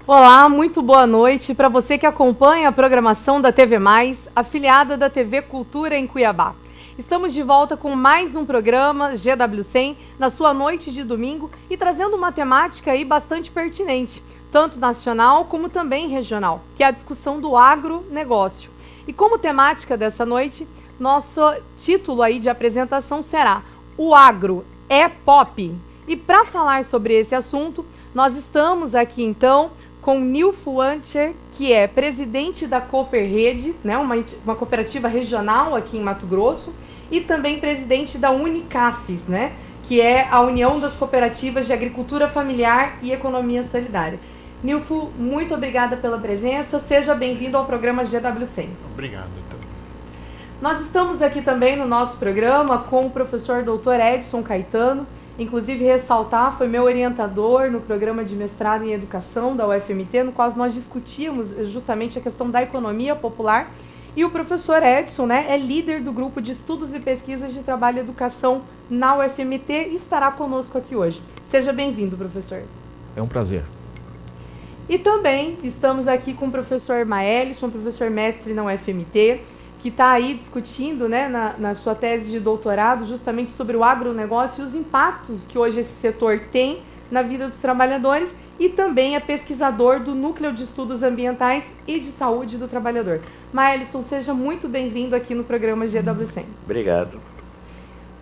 Olá, muito boa noite para você que acompanha a programação da TV Mais, afiliada da TV Cultura em Cuiabá. Estamos de volta com mais um programa GW100 na sua noite de domingo e trazendo uma temática aí bastante pertinente, tanto nacional como também regional, que é a discussão do agronegócio. E como temática dessa noite, nosso título aí de apresentação será O Agro é Pop? E para falar sobre esse assunto, nós estamos aqui então com Nilfo Antcher, que é presidente da Cooperrede, né, uma cooperativa regional aqui em Mato Grosso, e também presidente da Unicafes, né, que é a União das Cooperativas de Agricultura Familiar e Economia Solidária. Nilfo, muito obrigada pela presença, seja bem-vindo ao programa GW100. Obrigado, então. Nós estamos aqui também no nosso programa com o professor Dr. Edson Caetano. Inclusive, ressaltar, foi meu orientador no programa de mestrado em educação da UFMT, no qual nós discutíamos justamente a questão da economia popular. E o professor Edson, né, é líder do grupo de estudos e pesquisas de trabalho e educação na UFMT e estará conosco aqui hoje. Seja bem-vindo, professor. É um prazer. E também estamos aqui com o professor Maelson, professor mestre na UFMT, que está aí discutindo, né, na sua tese de doutorado justamente sobre o agronegócio e os impactos que hoje esse setor tem na vida dos trabalhadores, e também é pesquisador do Núcleo de Estudos Ambientais e de Saúde do Trabalhador. Maelson, seja muito bem-vindo aqui no programa GW100. Obrigado.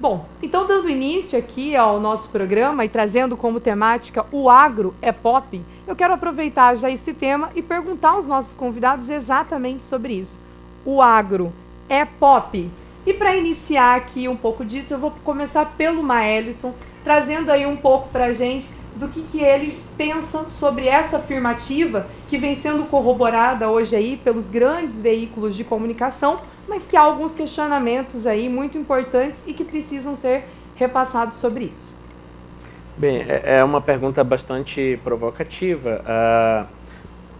Bom, então dando início aqui ao nosso programa e trazendo como temática o agro é pop, eu quero aproveitar já esse tema e perguntar aos nossos convidados exatamente sobre isso. O agro é pop? E para iniciar aqui um pouco disso, eu vou começar pelo Maelson, trazendo aí um pouco para a gente do que ele pensa sobre essa afirmativa que vem sendo corroborada hoje aí pelos grandes veículos de comunicação, mas que há alguns questionamentos aí muito importantes e que precisam ser repassados sobre isso. Bem, é uma pergunta bastante provocativa,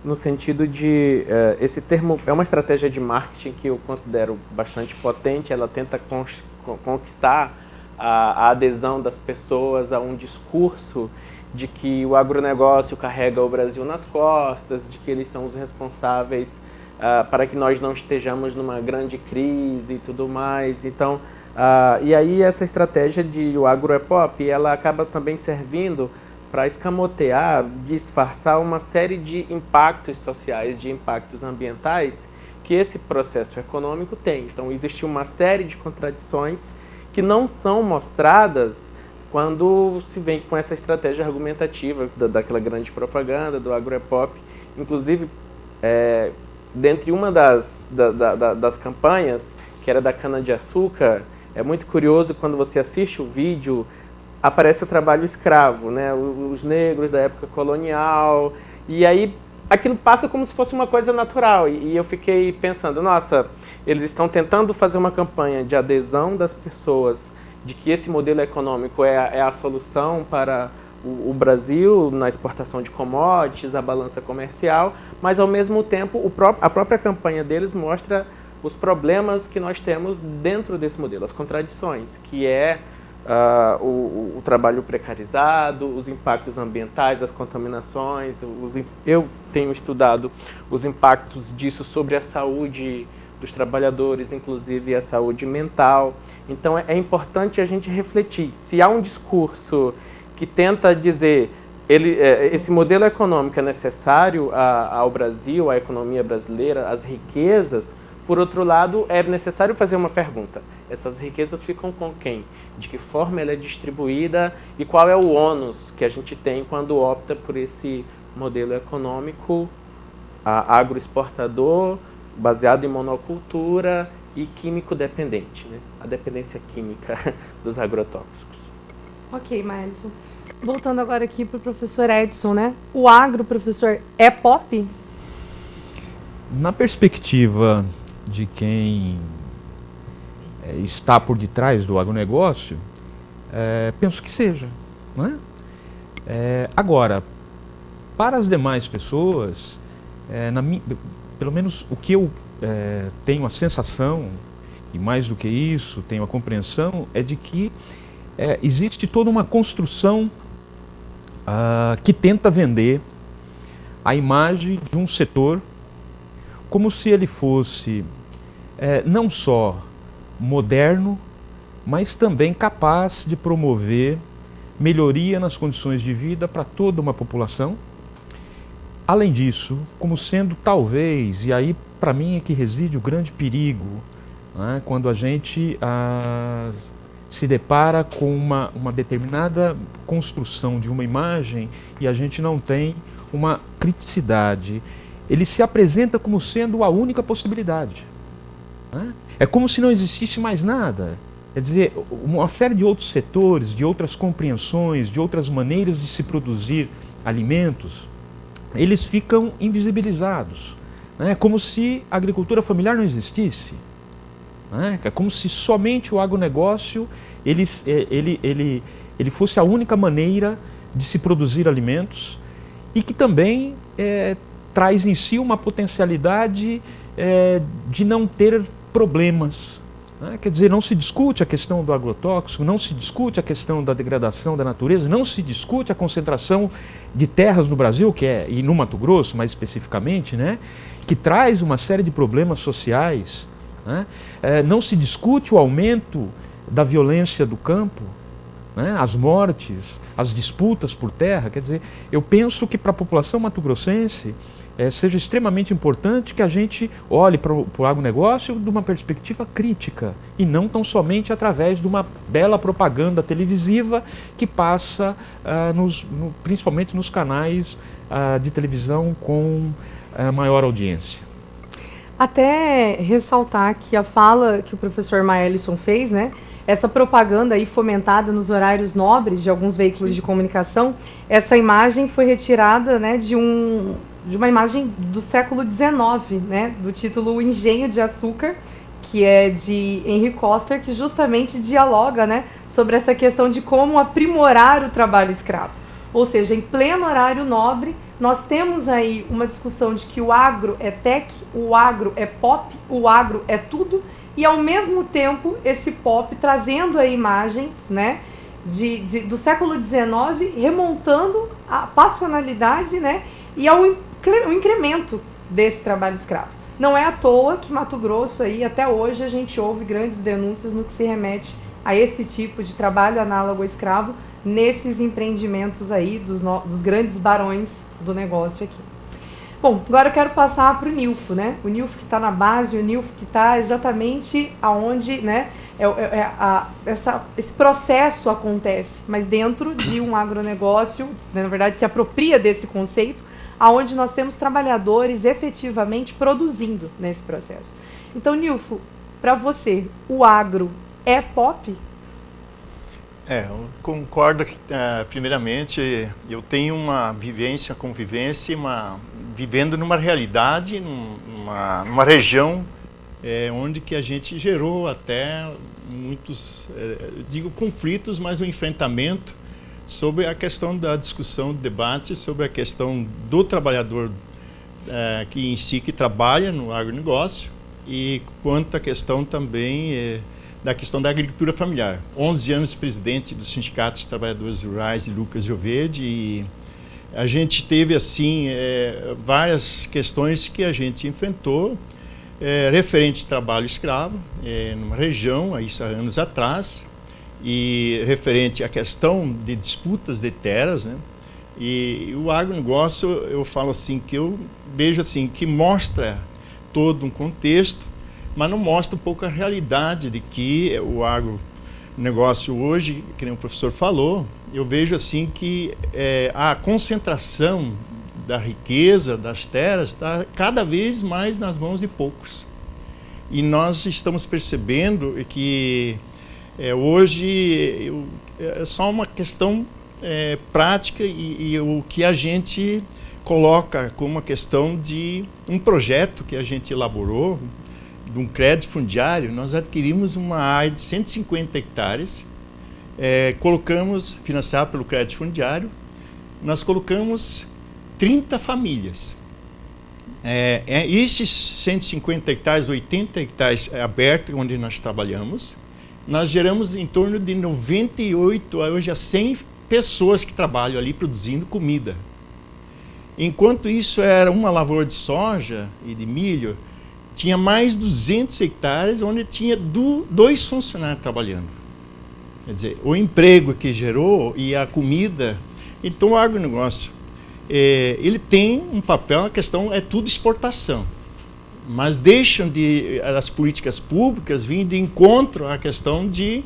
no sentido de, esse termo é uma estratégia de marketing que eu considero bastante potente. Ela tenta conquistar a adesão das pessoas a um discurso de que o agronegócio carrega o Brasil nas costas, de que eles são os responsáveis para que nós não estejamos numa grande crise e tudo mais. Então, e aí essa estratégia de o agro é pop, ela acaba também servindo para escamotear, disfarçar uma série de impactos sociais, de impactos ambientais que esse processo econômico tem. Então, existe uma série de contradições que não são mostradas quando se vem com essa estratégia argumentativa daquela grande propaganda do agro é pop. Inclusive, dentre uma das campanhas, que era da cana-de-açúcar, é muito curioso quando você assiste o vídeo, aparece o trabalho escravo, né? Os negros da época colonial, e aí aquilo passa como se fosse uma coisa natural, e eu fiquei pensando, nossa, eles estão tentando fazer uma campanha de adesão das pessoas, de que esse modelo econômico é a solução para o Brasil na exportação de commodities, a balança comercial, mas ao mesmo tempo a própria campanha deles mostra os problemas que nós temos dentro desse modelo, as contradições, que é o trabalho precarizado, os impactos ambientais, as contaminações. Eu tenho estudado os impactos disso sobre a saúde dos trabalhadores, inclusive a saúde mental. Então é importante a gente refletir. Se há um discurso que tenta dizer esse modelo econômico é necessário ao Brasil, à economia brasileira, às riquezas, por outro lado, é necessário fazer uma pergunta. Essas riquezas ficam com quem? De que forma ela é distribuída e qual é o ônus que a gente tem quando opta por esse modelo econômico agroexportador, baseado em monocultura e químico dependente, né? A dependência química dos agrotóxicos. Ok, Maelson. Voltando agora aqui para o professor Edson, né? O agro, professor, é pop? Na perspectiva de quem está por detrás do agronegócio, penso que seja, não é? Agora, para as demais pessoas, pelo menos o que eu tenho a sensação, e mais do que isso, tenho a compreensão, é de que existe toda uma construção que tenta vender a imagem de um setor como se ele fosse não só moderno, mas também capaz de promover melhoria nas condições de vida para toda uma população. Além disso, como sendo talvez, e aí para mim é que reside o grande perigo, né, quando a gente se depara com uma determinada construção de uma imagem e a gente não tem uma criticidade. Ele se apresenta como sendo a única possibilidade, né? É como se não existisse mais nada. Quer dizer, uma série de outros setores, de outras compreensões, de outras maneiras de se produzir alimentos, eles ficam invisibilizados, né? É como se a agricultura familiar não existisse, né? É como se somente o agronegócio ele fosse a única maneira de se produzir alimentos e que também traz em si uma potencialidade de não ter problemas, né? Quer dizer, não se discute a questão do agrotóxico, não se discute a questão da degradação da natureza, não se discute a concentração de terras no Brasil, e no Mato Grosso mais especificamente, né? Que traz uma série de problemas sociais, né? Não se discute o aumento da violência do campo, né? As mortes, as disputas por terra. Quer dizer, eu penso que para a população mato-grossense seja extremamente importante que a gente olhe para o agronegócio de uma perspectiva crítica e não tão somente através de uma bela propaganda televisiva que passa principalmente nos canais de televisão com maior audiência. Até ressaltar que a fala que o professor Maelson fez, né, essa propaganda aí fomentada nos horários nobres de alguns veículos de comunicação, essa imagem foi retirada, né, de uma imagem do século XIX, né, do título O Engenho de Açúcar, que é de Henry Koster, que justamente dialoga, né, sobre essa questão de como aprimorar o trabalho escravo. Ou seja, em pleno horário nobre, nós temos aí uma discussão de que o agro é tech, o agro é pop, o agro é tudo, e ao mesmo tempo esse pop trazendo aí imagens, né, do século XIX, remontando a passionalidade, né, e ao incremento desse trabalho escravo. Não é à toa que Mato Grosso aí, até hoje, a gente ouve grandes denúncias no que se remete a esse tipo de trabalho análogo ao escravo nesses empreendimentos aí dos grandes barões do negócio aqui. Bom, agora eu quero passar para o Nilfo, né? O Nilfo que está na base, o Nilfo que está exatamente aonde, né, esse processo acontece, mas dentro de um agronegócio, né, na verdade se apropria desse conceito, aonde nós temos trabalhadores efetivamente produzindo nesse processo. Então, Nilfo, para você, o agro é pop? Eu concordo. Primeiramente, eu tenho uma convivência, vivendo numa realidade, numa região onde que a gente gerou até muitos, conflitos, mas um enfrentamento sobre a questão da discussão, do debate sobre a questão do trabalhador que trabalha no agronegócio e quanto à questão também da questão da agricultura familiar. 11 anos presidente do Sindicato dos Trabalhadores Rurais de Lucas Rio Verde, e a gente teve assim várias questões que a gente enfrentou referente ao trabalho escravo numa região, isso há anos atrás, e referente à questão de disputas de terras, né? E o agronegócio, eu falo assim, que eu vejo assim, que mostra todo um contexto, mas não mostra um pouco a realidade de que o agronegócio hoje, que nem o professor falou, eu vejo assim que a concentração da riqueza das terras está cada vez mais nas mãos de poucos. E nós estamos percebendo que hoje é só uma questão prática e o que a gente coloca como uma questão de um projeto que a gente elaborou, de um crédito fundiário. Nós adquirimos uma área de 150 hectares, colocamos, financiado pelo crédito fundiário, nós colocamos 30 famílias. Esses 150 hectares, 80 hectares abertos, onde nós trabalhamos, nós geramos em torno de 98, hoje a 100 pessoas que trabalham ali produzindo comida. Enquanto isso era uma lavoura de soja e de milho, tinha mais 200 hectares onde tinha 2 funcionários trabalhando. Quer dizer, o emprego que gerou e a comida. Então o agronegócio, ele tem um papel, a questão é tudo exportação. Mas deixam as políticas públicas vir de encontro à questão de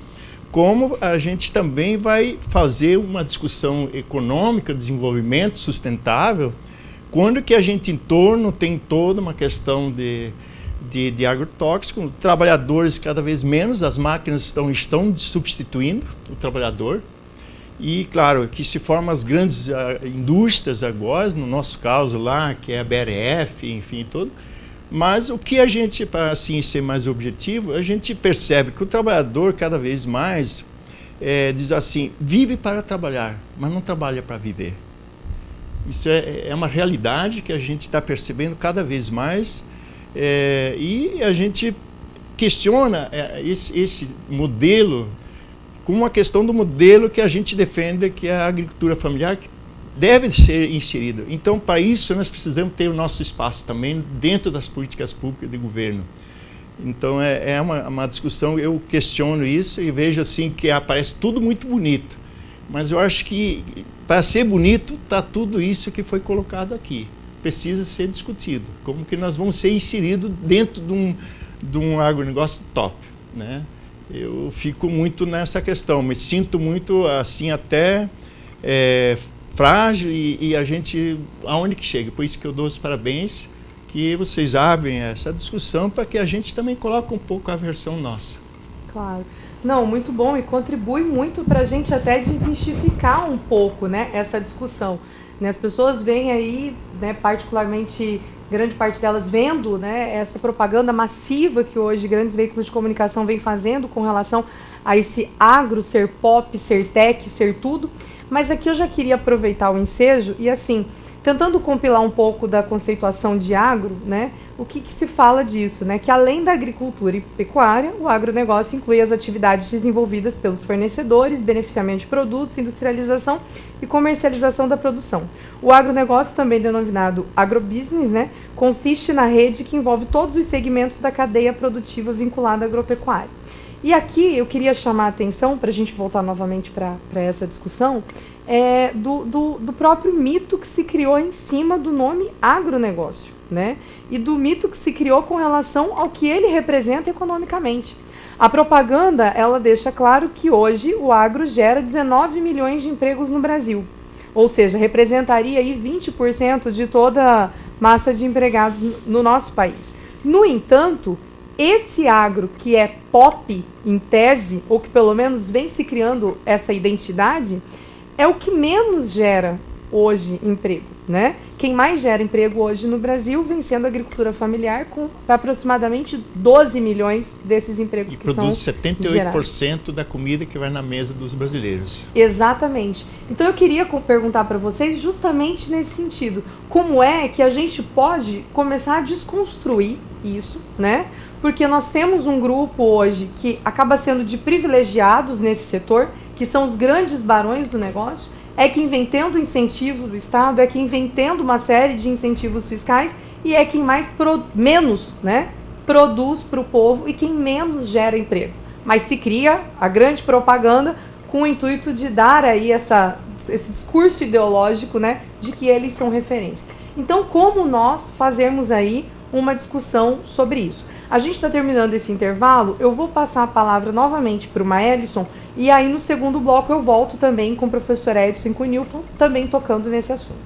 como a gente também vai fazer uma discussão econômica, desenvolvimento sustentável, quando que a gente em torno tem toda uma questão de agrotóxico, trabalhadores cada vez menos, as máquinas estão substituindo o trabalhador. E, claro, que se formam as grandes indústrias agora, no nosso caso lá, que é a BRF, enfim, tudo. Mas o que a gente, para assim ser mais objetivo, a gente percebe que o trabalhador cada vez mais diz assim, vive para trabalhar, mas não trabalha para viver. Isso é uma realidade que a gente está percebendo cada vez mais e a gente questiona esse modelo como uma questão do modelo que a gente defende, que é a agricultura familiar, que deve ser inserido. Então, para isso, nós precisamos ter o nosso espaço também dentro das políticas públicas de governo. Então, é uma discussão, eu questiono isso e vejo assim que aparece tudo muito bonito. Mas eu acho que, para ser bonito, está tudo isso que foi colocado aqui. Precisa ser discutido. Como que nós vamos ser inseridos dentro de um agronegócio top, né? Eu fico muito nessa questão, me sinto muito assim até frágil e a gente, aonde que chega? Por isso que eu dou os parabéns, que vocês abrem essa discussão para que a gente também coloque um pouco a versão nossa. Claro. Não, muito bom e contribui muito para a gente até desmistificar um pouco, né, essa discussão. Né, as pessoas veem aí, né, particularmente, grande parte delas vendo, né, essa propaganda massiva que hoje grandes veículos de comunicação vêm fazendo com relação a esse agro ser pop, ser tech, ser tudo. Mas aqui eu já queria aproveitar o ensejo e, assim, tentando compilar um pouco da conceituação de agro, né, o que se fala disso, né, que além da agricultura e pecuária, o agronegócio inclui as atividades desenvolvidas pelos fornecedores, beneficiamento de produtos, industrialização e comercialização da produção. O agronegócio, também denominado agrobusiness, né, consiste na rede que envolve todos os segmentos da cadeia produtiva vinculada à agropecuária. E aqui eu queria chamar a atenção, para a gente voltar novamente para essa discussão, do próprio mito que se criou em cima do nome agronegócio, né? E do mito que se criou com relação ao que ele representa economicamente. A propaganda, ela deixa claro que hoje o agro gera 19 milhões de empregos no Brasil, ou seja, representaria aí 20% de toda a massa de empregados no nosso país. No entanto, esse agro que é pop em tese, ou que pelo menos vem se criando essa identidade, é o que menos gera hoje emprego, né? Quem mais gera emprego hoje no Brasil vem sendo a agricultura familiar, com aproximadamente 12 milhões desses empregos que são gerados. E produz 78% da comida que vai na mesa dos brasileiros. Exatamente. Então eu queria perguntar para vocês justamente nesse sentido, como é que a gente pode começar a desconstruir isso, né? Porque nós temos um grupo hoje que acaba sendo de privilegiados nesse setor, que são os grandes barões do negócio, é quem vem tendo incentivo do Estado, é quem vem tendo uma série de incentivos fiscais e é quem menos, né, produz para o povo e quem menos gera emprego. Mas se cria a grande propaganda com o intuito de dar aí esse discurso ideológico, né, de que eles são referência. Então, como nós fazermos aí uma discussão sobre isso? A gente está terminando esse intervalo, eu vou passar a palavra novamente para o Maelson e aí no segundo bloco eu volto também com o professor Edson Cunilton, também tocando nesse assunto.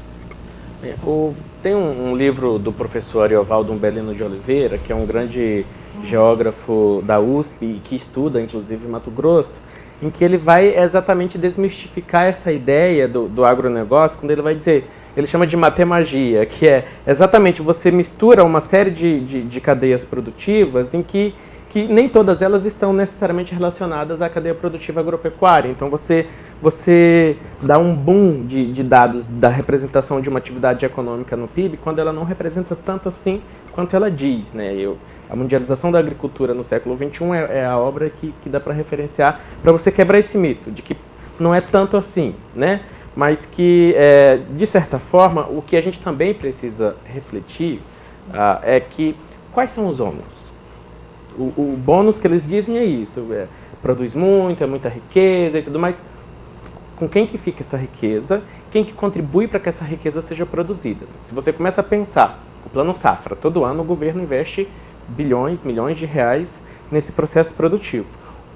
Tem um livro do professor Ariovaldo Umbelino de Oliveira, que é um grande geógrafo da USP e que estuda inclusive Mato Grosso, em que ele vai exatamente desmistificar essa ideia do agronegócio, quando ele vai dizer, ele chama de matemagia, que é exatamente você mistura uma série de cadeias produtivas em que nem todas elas estão necessariamente relacionadas à cadeia produtiva agropecuária. Então você dá um boom de dados da representação de uma atividade econômica no PIB quando ela não representa tanto assim quanto ela diz, né? A mundialização da agricultura no século XXI é a obra que dá para referenciar, para você quebrar esse mito de que não é tanto assim, né? mas que, de certa forma, o que a gente também precisa refletir é que quais são os ônus? O bônus que eles dizem é isso, produz muito, é muita riqueza e tudo mais. Com quem que fica essa riqueza? Quem que contribui para que essa riqueza seja produzida? Se você começa a pensar, o Plano Safra, todo ano o governo investe bilhões, milhões de reais nesse processo produtivo.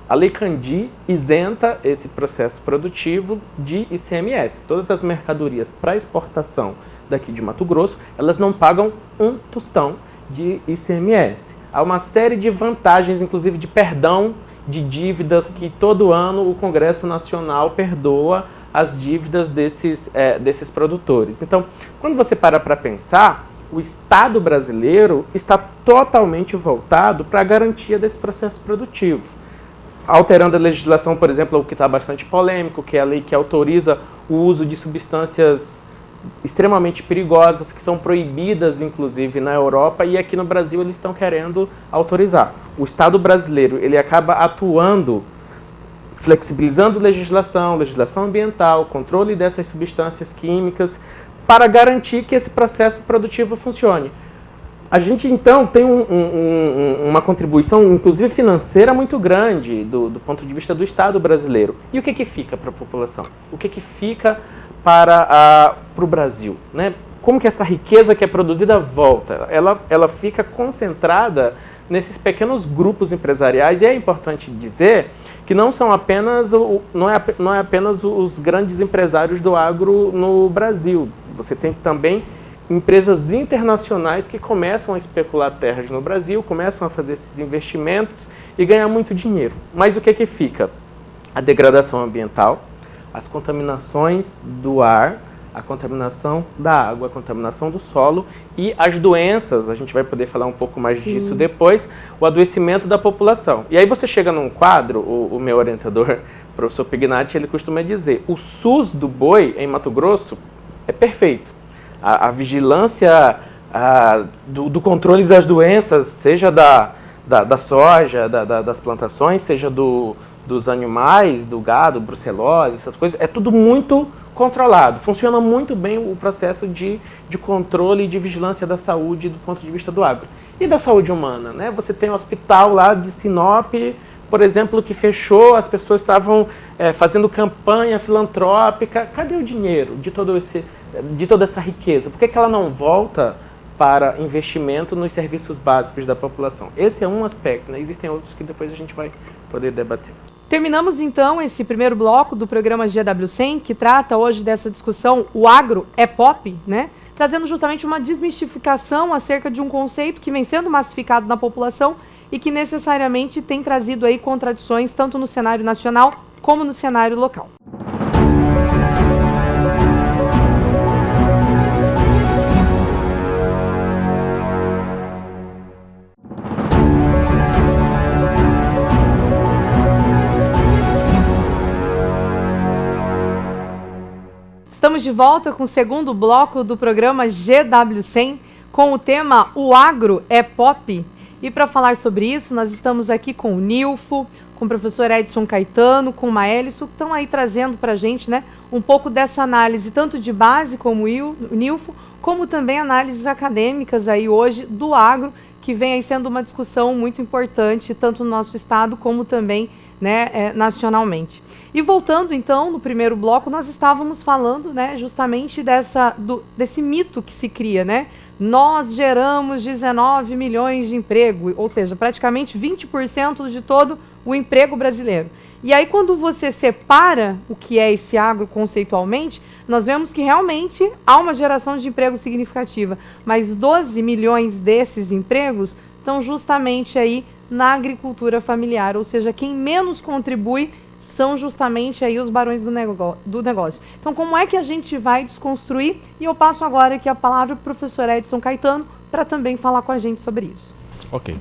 A Lei Candir isenta esse processo produtivo de ICMS. Todas as mercadorias para exportação daqui de Mato Grosso, elas não pagam um tostão de ICMS. Há uma série de vantagens, inclusive de perdão de dívidas, que todo ano o Congresso Nacional perdoa as dívidas desses produtores. Então, quando você para pensar, o Estado brasileiro está totalmente voltado para a garantia desse processo produtivo. Alterando a legislação, por exemplo, o que está bastante polêmico, que é a lei que autoriza o uso de substâncias extremamente perigosas, que são proibidas, inclusive, na Europa, e aqui no Brasil eles estão querendo autorizar. O Estado brasileiro, ele acaba atuando, flexibilizando legislação ambiental, controle dessas substâncias químicas, para garantir que esse processo produtivo funcione. A gente, então, tem uma contribuição, inclusive financeira, muito grande do ponto de vista do Estado brasileiro. E o que fica para a população? O que fica para o Brasil? Né? Como que essa riqueza que é produzida volta? Ela fica concentrada nesses pequenos grupos empresariais, e é importante dizer que não é apenas os grandes empresários do agro no Brasil. Você tem também empresas internacionais que começam a especular terras no Brasil, começam a fazer esses investimentos e ganhar muito dinheiro. Mas o que fica? A degradação ambiental, as contaminações do ar, a contaminação da água, a contaminação do solo e as doenças, a gente vai poder falar um pouco mais disso depois, o adoecimento da população. E aí você chega num quadro, o meu orientador, o professor Pignatti, ele costuma dizer, o SUS do boi em Mato Grosso é perfeito. A vigilância do controle das doenças, seja da soja, das plantações, seja dos animais, do gado, brucelose, essas coisas, é tudo muito controlado. Funciona muito bem o processo de controle e de vigilância da saúde do ponto de vista do agro. E da saúde humana, né? Você tem um hospital lá de Sinop, por exemplo, que fechou, as pessoas estavam fazendo campanha filantrópica. Cadê o dinheiro de toda essa riqueza? Por que ela não volta para investimento nos serviços básicos da população? Esse é um aspecto, né? Existem outros que depois a gente vai poder debater. Terminamos então esse primeiro bloco do programa GW100, que trata hoje dessa discussão, o agro é pop, né? Trazendo justamente uma desmistificação acerca de um conceito que vem sendo massificado na população e que necessariamente tem trazido aí contradições tanto no cenário nacional como no cenário local. Estamos de volta com o segundo bloco do programa GW100 com o tema O Agro é Pop. E para falar sobre isso, nós estamos aqui com o Nilfo, com o professor Edson Caetano, com o Maelisso, que estão aí trazendo para a gente, né, um pouco dessa análise, tanto de base como o Nilfo, como também análises acadêmicas aí hoje do agro, que vem aí sendo uma discussão muito importante, tanto no nosso estado como também, né, nacionalmente. E voltando então, no primeiro bloco, nós estávamos falando, né, justamente desse mito que se cria, né? Nós geramos 19 milhões de emprego, ou seja, praticamente 20% de todo o emprego brasileiro. E aí, quando você separa o que é esse agro conceitualmente, nós vemos que realmente há uma geração de emprego significativa, mas 12 milhões desses empregos estão justamente aí na agricultura familiar, ou seja, quem menos contribui são justamente aí os barões do negócio. Então, como é que a gente vai desconstruir? E eu passo agora aqui a palavra para o professor Edson Caetano para também falar com a gente sobre isso. Ok.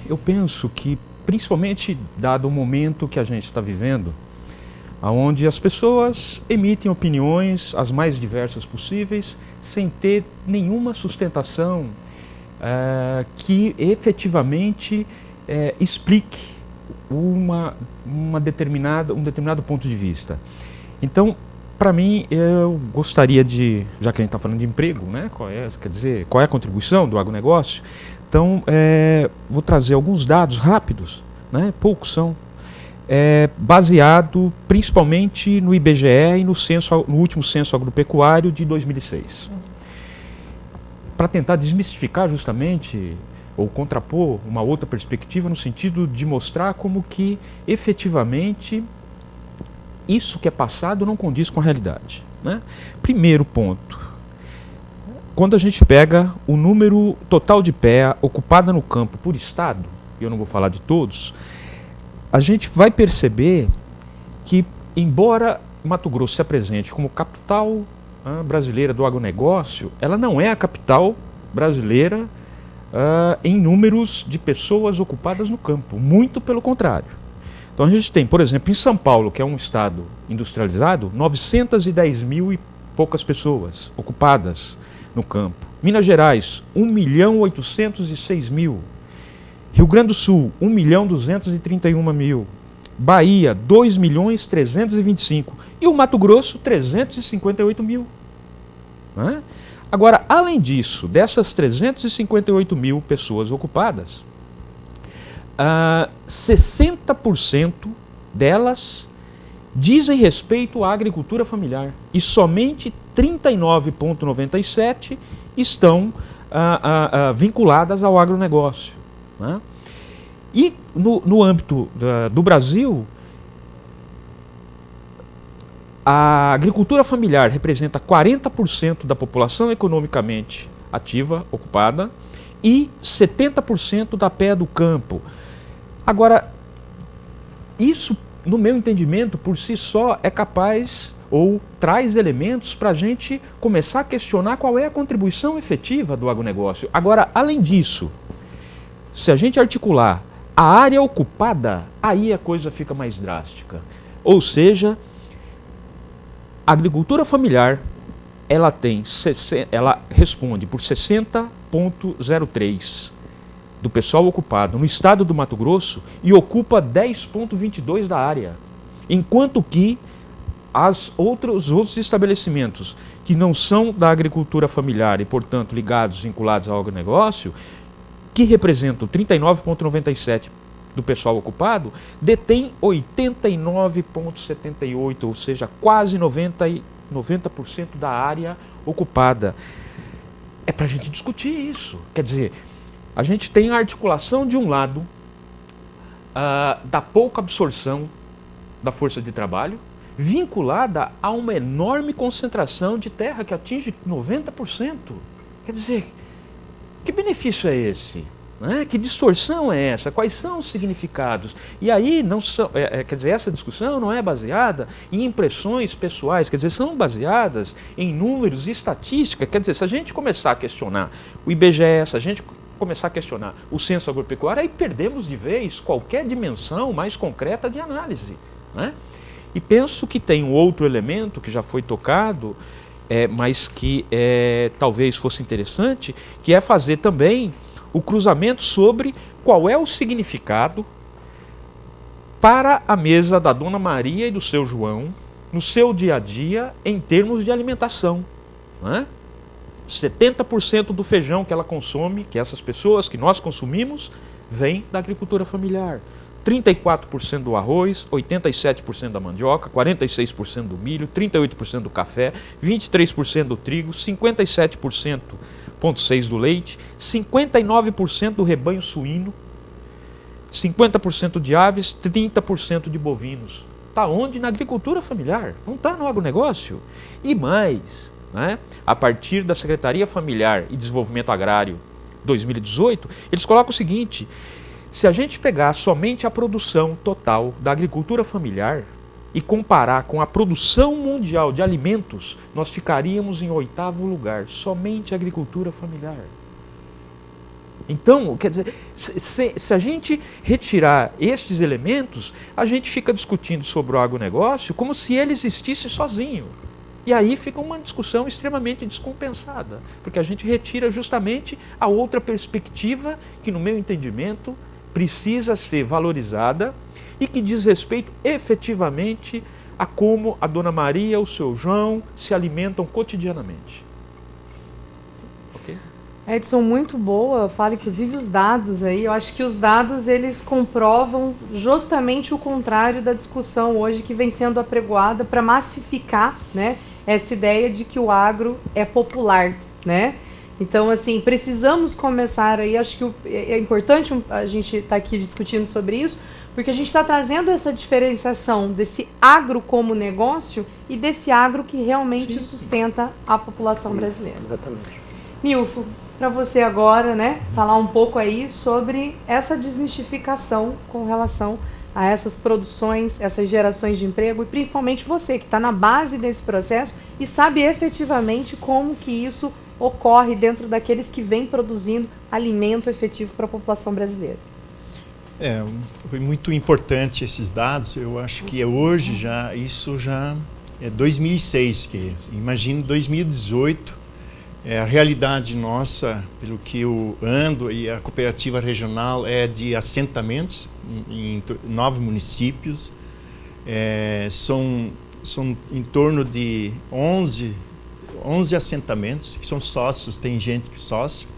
Eu penso que, principalmente dado o momento que a gente está vivendo, onde as pessoas emitem opiniões as mais diversas possíveis, sem ter nenhuma sustentação que efetivamente explique um determinado ponto de vista. Então, Para mim, eu gostaria de, já que a gente está falando de emprego, né, qual é a contribuição do agronegócio? Então, vou trazer alguns dados rápidos, né, poucos são, baseado principalmente no IBGE e no último censo agropecuário de 2006. Para tentar desmistificar justamente, ou contrapor uma outra perspectiva no sentido de mostrar como que efetivamente isso que é passado não condiz com a realidade, né? Primeiro ponto, quando a gente pega o número total de pé ocupada no campo por estado, eu não vou falar de todos, a gente vai perceber que, embora Mato Grosso se apresente como capital brasileira do agronegócio, ela não é a capital brasileira em números de pessoas ocupadas no campo, muito pelo contrário. Então a gente tem, por exemplo, em São Paulo, que é um estado industrializado, 910 mil e poucas pessoas ocupadas no campo. Minas Gerais, 1.806.000. Rio Grande do Sul, 1.231.000. Bahia, 2.325.000. E o Mato Grosso, 358.000. Né? Agora, além disso, dessas 358.000 pessoas ocupadas, 60% delas dizem respeito à agricultura familiar e somente 39,97% estão vinculadas ao agronegócio. Né? E no âmbito do Brasil, a agricultura familiar representa 40% da população economicamente ativa, ocupada, e 70% da pé do campo. Agora, isso, no meu entendimento, por si só é capaz ou traz elementos para a gente começar a questionar qual é a contribuição efetiva do agronegócio. Agora, além disso, se a gente articular a área ocupada, aí a coisa fica mais drástica. Ou seja, a agricultura familiar, ela responde por 60,03% do pessoal ocupado no estado do Mato Grosso e ocupa 10,22% da área. Enquanto que os outros estabelecimentos que não são da agricultura familiar e, portanto, vinculados ao agronegócio, que representam 39,97% do pessoal ocupado, detém 89,78%, ou seja, quase 90% da área ocupada. É para a gente discutir isso. Quer dizer, a gente tem a articulação de um lado da pouca absorção da força de trabalho, vinculada a uma enorme concentração de terra que atinge 90%. Quer dizer, que benefício é esse? Né? Que distorção é essa? Quais são os significados? E aí, quer dizer, essa discussão não é baseada em impressões pessoais, quer dizer, são baseadas em números e estatística. Quer dizer, se a gente começar a questionar o IBGE, se a gente começar a questionar o censo agropecuário, aí perdemos de vez qualquer dimensão mais concreta de análise. Né? E penso que tem um outro elemento que já foi tocado, mas que talvez fosse interessante, que é fazer também o cruzamento sobre qual é o significado para a mesa da Dona Maria e do seu João, no seu dia a dia, em termos de alimentação. Né? 70% do feijão que ela consome, que essas pessoas, que nós consumimos, vem da agricultura familiar. 34% do arroz, 87% da mandioca, 46% do milho, 38% do café, 23% do trigo, 57,6% do leite, 59% do rebanho suíno, 50% de aves, 30% de bovinos. Está onde? Na agricultura familiar, não está no agronegócio. E mais, né, a partir da Secretaria Familiar e Desenvolvimento Agrário 2018, eles colocam o seguinte: se a gente pegar somente a produção total da agricultura familiar e comparar com a produção mundial de alimentos, nós ficaríamos em 8º lugar, somente a agricultura familiar. Então, quer dizer, se a gente retirar estes elementos, a gente fica discutindo sobre o agronegócio como se ele existisse sozinho. E aí fica uma discussão extremamente descompensada, porque a gente retira justamente a outra perspectiva que, no meu entendimento, precisa ser valorizada e que diz respeito efetivamente a como a Dona Maria, o seu João se alimentam cotidianamente. Ok? Edson, muito boa. Fala inclusive os dados aí. Eu acho que os dados eles comprovam justamente o contrário da discussão hoje que vem sendo apregoada para massificar, né, essa ideia de que o agro é popular, né? Então, assim, precisamos começar aí, acho que é importante a gente estar aqui discutindo sobre isso, porque a gente está trazendo essa diferenciação desse agro como negócio e desse agro que realmente sustenta a população brasileira. Exatamente. Nilfo, para você agora, né, falar um pouco aí sobre essa desmistificação com relação a essas produções, essas gerações de emprego, e principalmente você que está na base desse processo e sabe efetivamente como que isso ocorre dentro daqueles que vêm produzindo alimento efetivo para a população brasileira. Foi muito importante esses dados. Eu acho que hoje isso já é 2006, que imagino 2018. A realidade nossa, pelo que eu ando, e a cooperativa regional é de assentamentos em 9 municípios. São em torno de 11 assentamentos, que são sócios, tem gente que é sócio.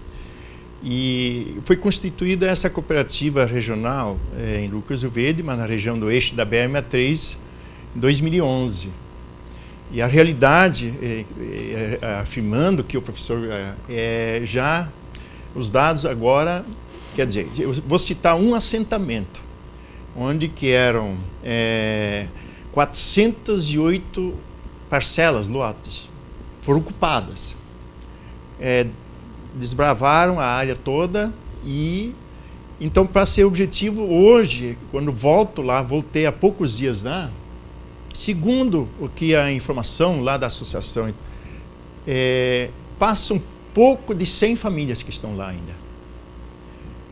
E foi constituída essa cooperativa regional em Lucas do Verde, mas na região do eixo da BR-63, em 2011. E a realidade, afirmando que o professor já, os dados agora, quer dizer, eu vou citar um assentamento, onde que eram 408 parcelas, lotes, foram ocupadas. Desbravaram a área toda e, então, para ser objetivo, hoje, quando volto lá, voltei há poucos dias lá, segundo o que a informação lá da associação, passa um pouco de 100 famílias que estão lá ainda.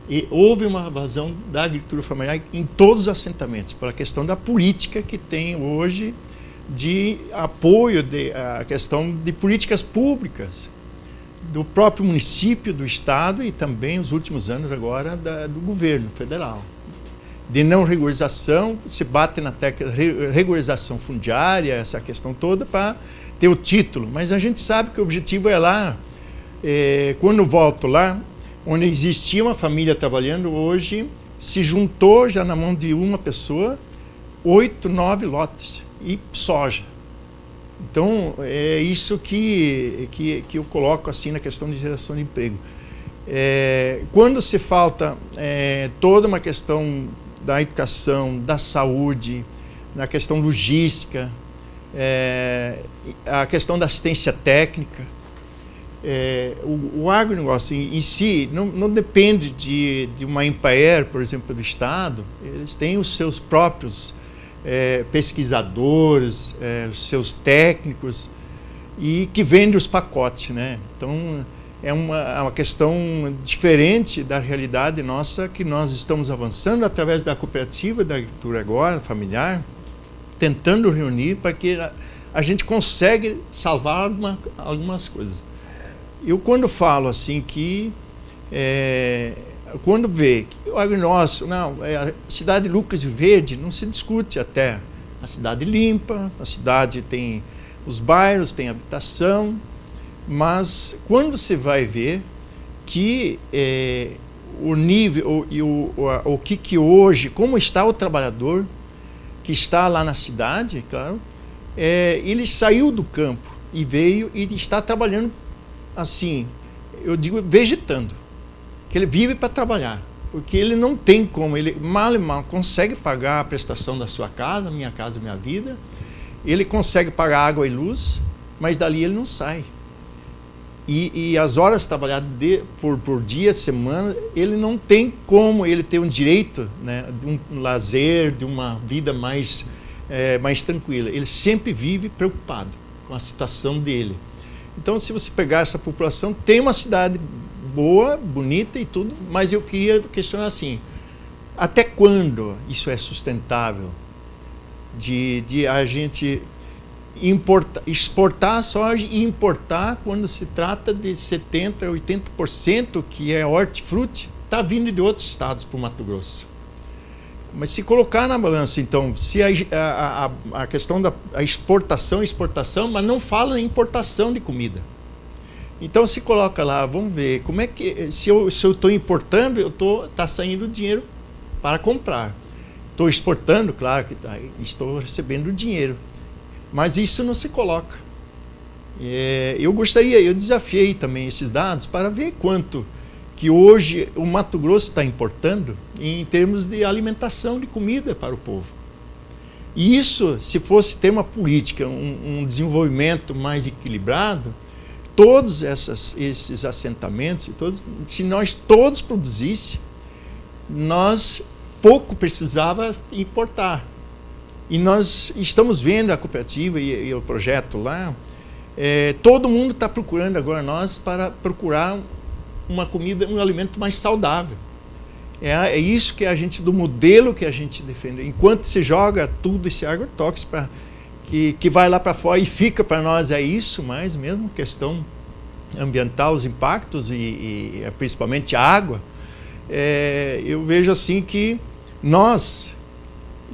E houve uma vazão da agricultura familiar em todos os assentamentos, pela questão da política que tem hoje de apoio à questão de políticas públicas do próprio município, do estado e também, nos últimos anos agora, do governo federal. De não regularização, se bate na tecla regularização fundiária, essa questão toda, para ter o título. Mas a gente sabe que o objetivo é lá, quando volto lá, onde existia uma família trabalhando, hoje se juntou já na mão de uma pessoa, 8, 9 lotes, e soja. Então, é isso que eu coloco assim na questão de geração de emprego. Quando se falta toda uma questão da educação, da saúde, na questão logística, a questão da assistência técnica, o agronegócio em si não depende de uma Embraer, por exemplo, do Estado. Eles têm os seus próprios pesquisadores, os seus técnicos, e que vendem os pacotes, né? Então, é uma questão diferente da realidade nossa, que nós estamos avançando através da cooperativa da agricultura agora, familiar, tentando reunir para que a gente consiga salvar algumas coisas. Eu, quando falo assim que quando vê que o agronegócio, a cidade de Lucas do Verde, não se discute até. A cidade limpa, a cidade tem os bairros, tem habitação, mas quando você vai ver que o nível e o que hoje, como está o trabalhador que está lá na cidade, claro, ele saiu do campo e veio e está trabalhando assim, eu digo vegetando. Que ele vive para trabalhar, porque ele não tem como, ele mal e mal consegue pagar a prestação da sua casa, minha casa, minha vida, ele consegue pagar água e luz, mas dali ele não sai. E as horas trabalhadas por dia, semana, ele não tem como ele ter um direito, né, de um lazer, de uma vida mais tranquila. Ele sempre vive preocupado com a situação dele. Então, se você pegar essa população, tem uma cidade boa, bonita e tudo, mas eu queria questionar assim, até quando isso é sustentável de a gente exportar soja e importar quando se trata de 70%, 80% que é hortifruti, está vindo de outros estados para o Mato Grosso. Mas se colocar na balança, então, se a questão da exportação, mas não fala em importação de comida. Então se coloca lá, vamos ver, como é que, se eu estou importando, está saindo dinheiro para comprar. Estou exportando, claro que estou recebendo dinheiro. Mas isso não se coloca. Eu desafiei também esses dados para ver quanto que hoje o Mato Grosso está importando em termos de alimentação de comida para o povo. E isso, se fosse ter uma política, um desenvolvimento mais equilibrado, todos esses assentamentos, se nós todos produzíssemos, nós pouco precisava importar. E nós estamos vendo a cooperativa e o projeto lá, todo mundo está procurando agora nós para procurar uma comida, um alimento mais saudável. É isso que do modelo que a gente defende. Enquanto se joga tudo esse agrotóxico que vai lá para fora e fica para nós, é isso mais mesmo, questão ambiental, os impactos e principalmente a água, eu vejo assim que nós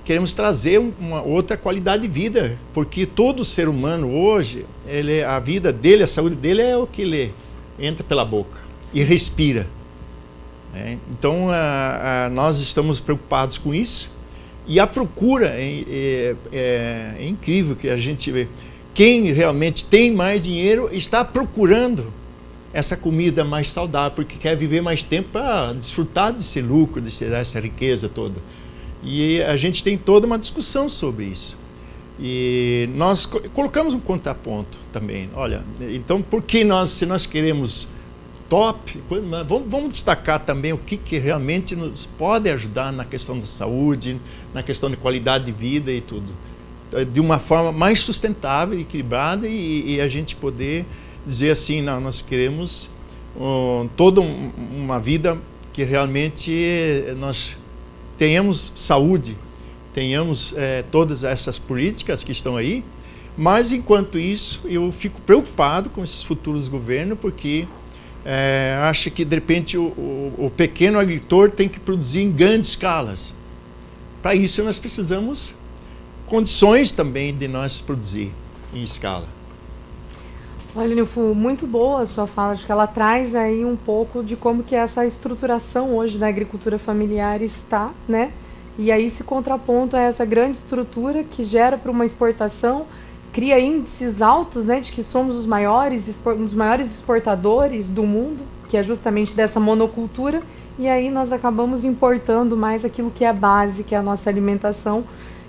queremos trazer uma outra qualidade de vida, porque todo ser humano hoje, a vida dele, a saúde dele é o que ele entra pela boca e respira. Então, nós estamos preocupados com isso, e a procura é incrível que a gente vê. Quem realmente tem mais dinheiro está procurando essa comida mais saudável, porque quer viver mais tempo para desfrutar desse lucro, dessa riqueza toda. E a gente tem toda uma discussão sobre isso. E nós colocamos um contraponto também. Olha, então por que se nós queremos top, vamos destacar também o que realmente nos pode ajudar na questão da saúde, na questão de qualidade de vida e tudo. De uma forma mais sustentável, equilibrada, e a gente poder dizer assim, não, nós queremos toda uma vida que realmente nós tenhamos saúde, tenhamos todas essas políticas que estão aí, mas enquanto isso eu fico preocupado com esses futuros governos, porque acho que de repente o pequeno agricultor tem que produzir em grandes escalas. Para isso nós precisamos condições também de nós produzir em escala. Olha, Nilfo, muito boa a sua fala, acho que ela traz aí um pouco de como que essa estruturação hoje da agricultura familiar está, né? E aí se contraponto a essa grande estrutura que gera para uma exportação, cria índices altos, né, de que somos um dos maiores exportadores do mundo, que é justamente dessa monocultura, e aí nós acabamos importando mais aquilo que é a base, que é a nossa alimentação,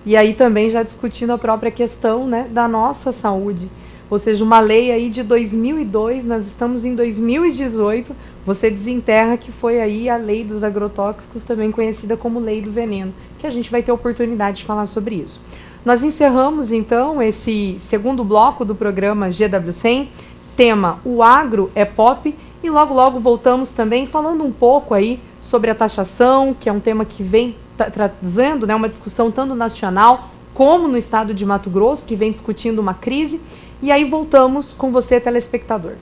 e aí também já discutindo a própria questão, né, da nossa saúde. Ou seja, uma lei aí de 2002, nós estamos em 2018, você desenterra que foi aí a lei dos agrotóxicos, também conhecida como lei do veneno, que a gente vai ter oportunidade de falar sobre isso. Nós encerramos então esse segundo bloco do programa GW100, tema O Agro é Pop, e logo voltamos também falando um pouco aí sobre a taxação, que é um tema que vem trazendo, né, uma discussão tanto nacional como no estado de Mato Grosso, que vem discutindo uma crise. E aí voltamos com você, telespectador.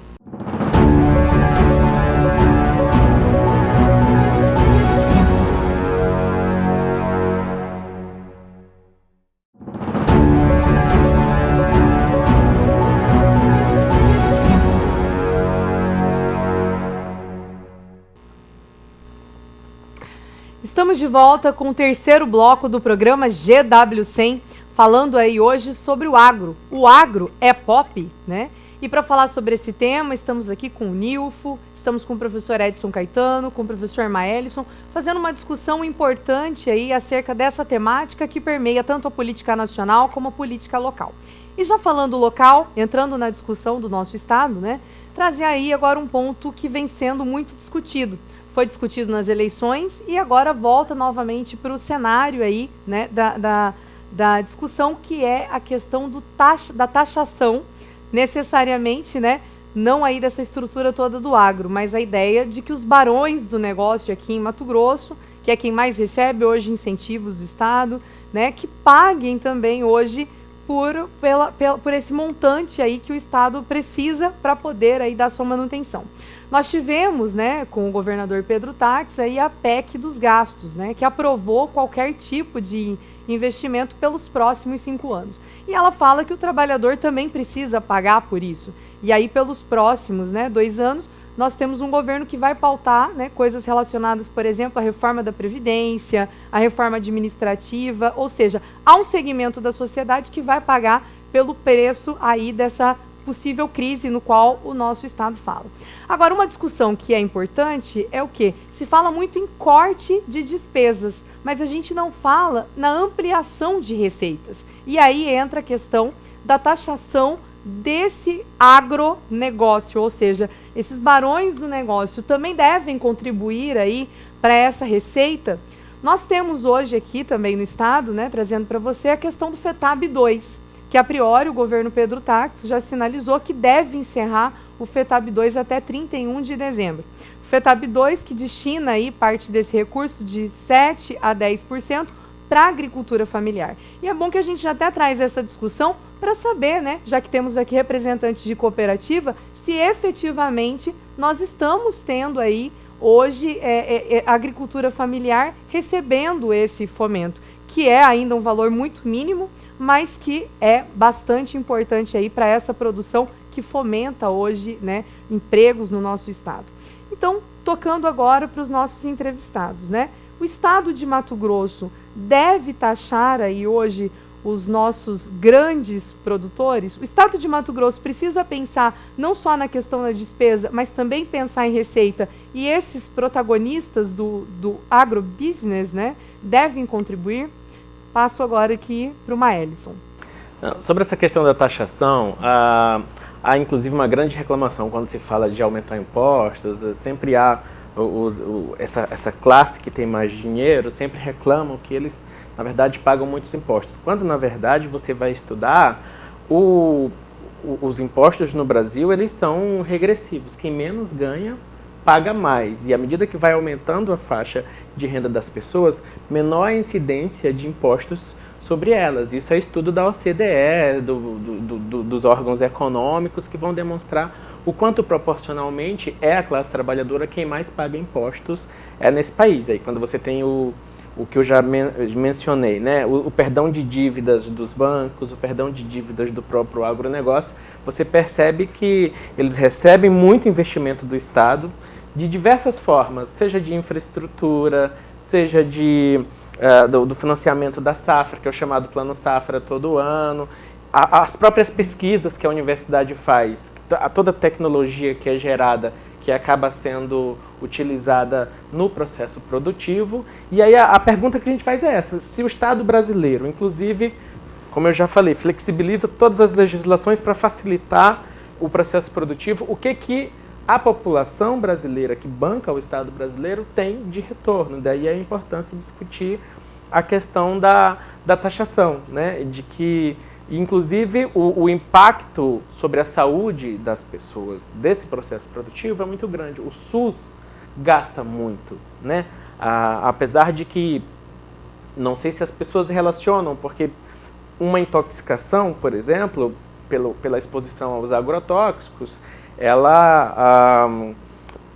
Estamos de volta com o terceiro bloco do programa GW100, falando aí hoje sobre o agro. O agro é pop, né? E para falar sobre esse tema, estamos aqui com o Nilfo, estamos com o professor Edson Caetano, com o professor Maelison, fazendo uma discussão importante aí acerca dessa temática que permeia tanto a política nacional como a política local. E já falando local, entrando na discussão do nosso estado, né? Trazer aí agora um ponto que vem sendo muito discutido. Foi discutido nas eleições e agora volta novamente para o cenário aí, né, da discussão, que é a questão da taxação, necessariamente, né, não aí dessa estrutura toda do agro, mas a ideia de que os barões do negócio aqui em Mato Grosso, que é quem mais recebe hoje incentivos do Estado, né, que paguem também hoje por esse montante aí que o Estado precisa para poder aí dar sua manutenção. Nós tivemos, né, com o governador Pedro Táxi, aí a PEC dos gastos, né, que aprovou qualquer tipo de investimento pelos próximos 5 anos. E ela fala que o trabalhador também precisa pagar por isso. E aí, pelos próximos, né, 2 anos, nós temos um governo que vai pautar, né, coisas relacionadas, por exemplo, à reforma da Previdência, à reforma administrativa, ou seja, há um segmento da sociedade que vai pagar pelo preço aí dessa possível crise no qual o nosso Estado fala. Agora, uma discussão que é importante é o quê? Se fala muito em corte de despesas, mas a gente não fala na ampliação de receitas. E aí entra a questão da taxação desse agronegócio, ou seja, esses barões do negócio também devem contribuir aí para essa receita. Nós temos hoje aqui também no Estado, né, trazendo para você a questão do FETAB 2, que a priori o governo Pedro Táxi já sinalizou que deve encerrar o FETAB 2 até 31 de dezembro. O FETAB 2 que destina aí parte desse recurso de 7 a 10% para a agricultura familiar. E é bom que a gente já até traz essa discussão para saber, né, já que temos aqui representantes de cooperativa, se efetivamente nós estamos tendo aí hoje a agricultura familiar recebendo esse fomento, que é ainda um valor muito mínimo, mas que é bastante importante aí para essa produção que fomenta hoje, né, empregos no nosso estado. Então, tocando agora para os nossos entrevistados, né? O Estado de Mato Grosso deve taxar aí hoje os nossos grandes produtores? O Estado de Mato Grosso precisa pensar não só na questão da despesa, mas também pensar em receita. E esses protagonistas do agrobusiness, né, devem contribuir? Passo agora aqui para o Maelison. Sobre essa questão da taxação, há inclusive uma grande reclamação quando se fala de aumentar impostos. Sempre há essa classe que tem mais dinheiro, sempre reclamam que eles, na verdade, pagam muitos impostos. Quando, na verdade, você vai estudar, os impostos no Brasil, eles são regressivos. Quem menos ganha, paga mais. E à medida que vai aumentando a faixa de renda das pessoas, menor a incidência de impostos sobre elas. Isso é estudo da OCDE, dos órgãos econômicos, que vão demonstrar o quanto proporcionalmente é a classe trabalhadora quem mais paga impostos nesse país. Aí quando você tem o que eu já mencionei, né? O perdão de dívidas dos bancos, o perdão de dívidas do próprio agronegócio, você percebe que eles recebem muito investimento do Estado de diversas formas, seja de infraestrutura, seja do financiamento da safra, que é o chamado Plano Safra todo ano, as próprias pesquisas que a universidade faz, toda a tecnologia que é gerada, que acaba sendo utilizada no processo produtivo. E aí a pergunta que a gente faz é essa: se o Estado brasileiro, inclusive, como eu já falei, flexibiliza todas as legislações para facilitar o processo produtivo, o que a população brasileira que banca o Estado brasileiro tem de retorno? Daí a importância de discutir a questão da taxação, né? De que, inclusive, o impacto sobre a saúde das pessoas desse processo produtivo é muito grande. O SUS gasta muito, né? Apesar de que, não sei se as pessoas relacionam, porque uma intoxicação, por exemplo, pela exposição aos agrotóxicos, ela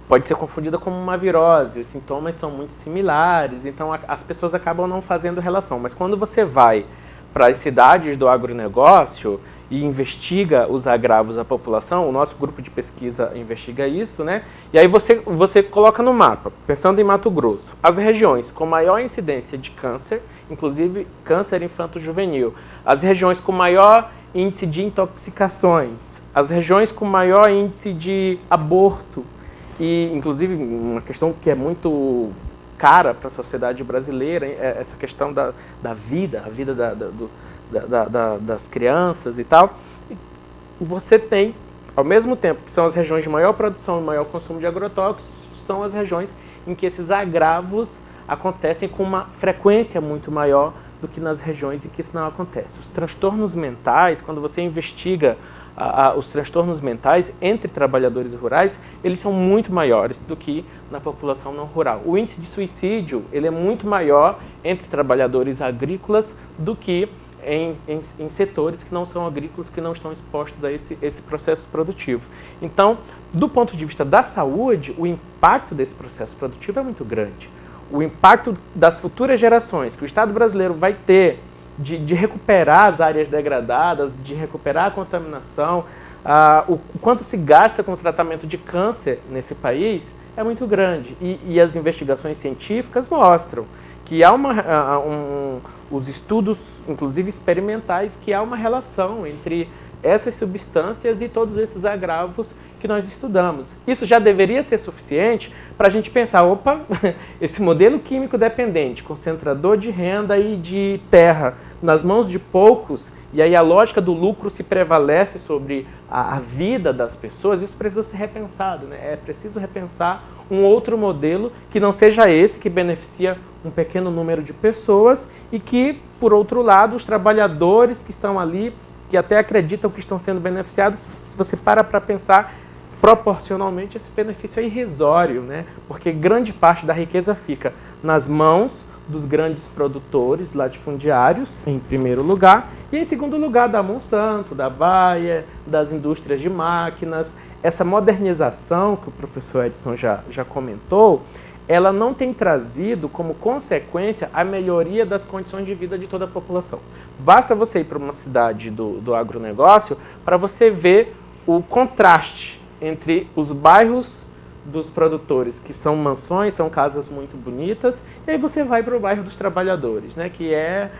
pode ser confundida como uma virose. Os sintomas são muito similares, então as pessoas acabam não fazendo relação. Mas quando você vai para as cidades do agronegócio e investiga os agravos à população, o nosso grupo de pesquisa investiga isso, né? E aí você coloca no mapa, pensando em Mato Grosso, as regiões com maior incidência de câncer, inclusive câncer infanto-juvenil, as regiões com maior índice de intoxicações, as regiões com maior índice de aborto, e inclusive uma questão que é muito cara para a sociedade brasileira, essa questão da vida, a vida das crianças e tal. Você tem, ao mesmo tempo que são as regiões de maior produção e maior consumo de agrotóxicos, são as regiões em que esses agravos acontecem com uma frequência muito maior do que nas regiões em que isso não acontece. Os transtornos mentais, quando você investiga os transtornos mentais entre trabalhadores rurais, eles são muito maiores do que na população não rural. O índice de suicídio, ele é muito maior entre trabalhadores agrícolas do que em setores que não são agrícolas, que não estão expostos a esse processo produtivo. Então, do ponto de vista da saúde, o impacto desse processo produtivo é muito grande. O impacto das futuras gerações que o Estado brasileiro vai ter de recuperar as áreas degradadas, de recuperar a contaminação, o quanto se gasta com o tratamento de câncer nesse país é muito grande. E as investigações científicas mostram que há os estudos, inclusive experimentais, que há uma relação entre essas substâncias e todos esses agravos que nós estudamos. Isso já deveria ser suficiente para a gente pensar, opa, esse modelo químico dependente, concentrador de renda e de terra nas mãos de poucos, e aí a lógica do lucro se prevalece sobre a vida das pessoas, isso precisa ser repensado, né? É preciso repensar um outro modelo que não seja esse, que beneficia um pequeno número de pessoas e que, por outro lado, os trabalhadores que estão ali, que até acreditam que estão sendo beneficiados, se você para pensar, proporcionalmente esse benefício é irrisório, né? Porque grande parte da riqueza fica nas mãos dos grandes produtores latifundiários, em primeiro lugar, e em segundo lugar da Monsanto, da Bayer, das indústrias de máquinas. Essa modernização que o professor Edson já comentou, ela não tem trazido como consequência a melhoria das condições de vida de toda a população. Basta você ir para uma cidade do agronegócio para você ver o contraste entre os bairros dos produtores, que são mansões, são casas muito bonitas, e aí você vai para o bairro dos trabalhadores, né, que é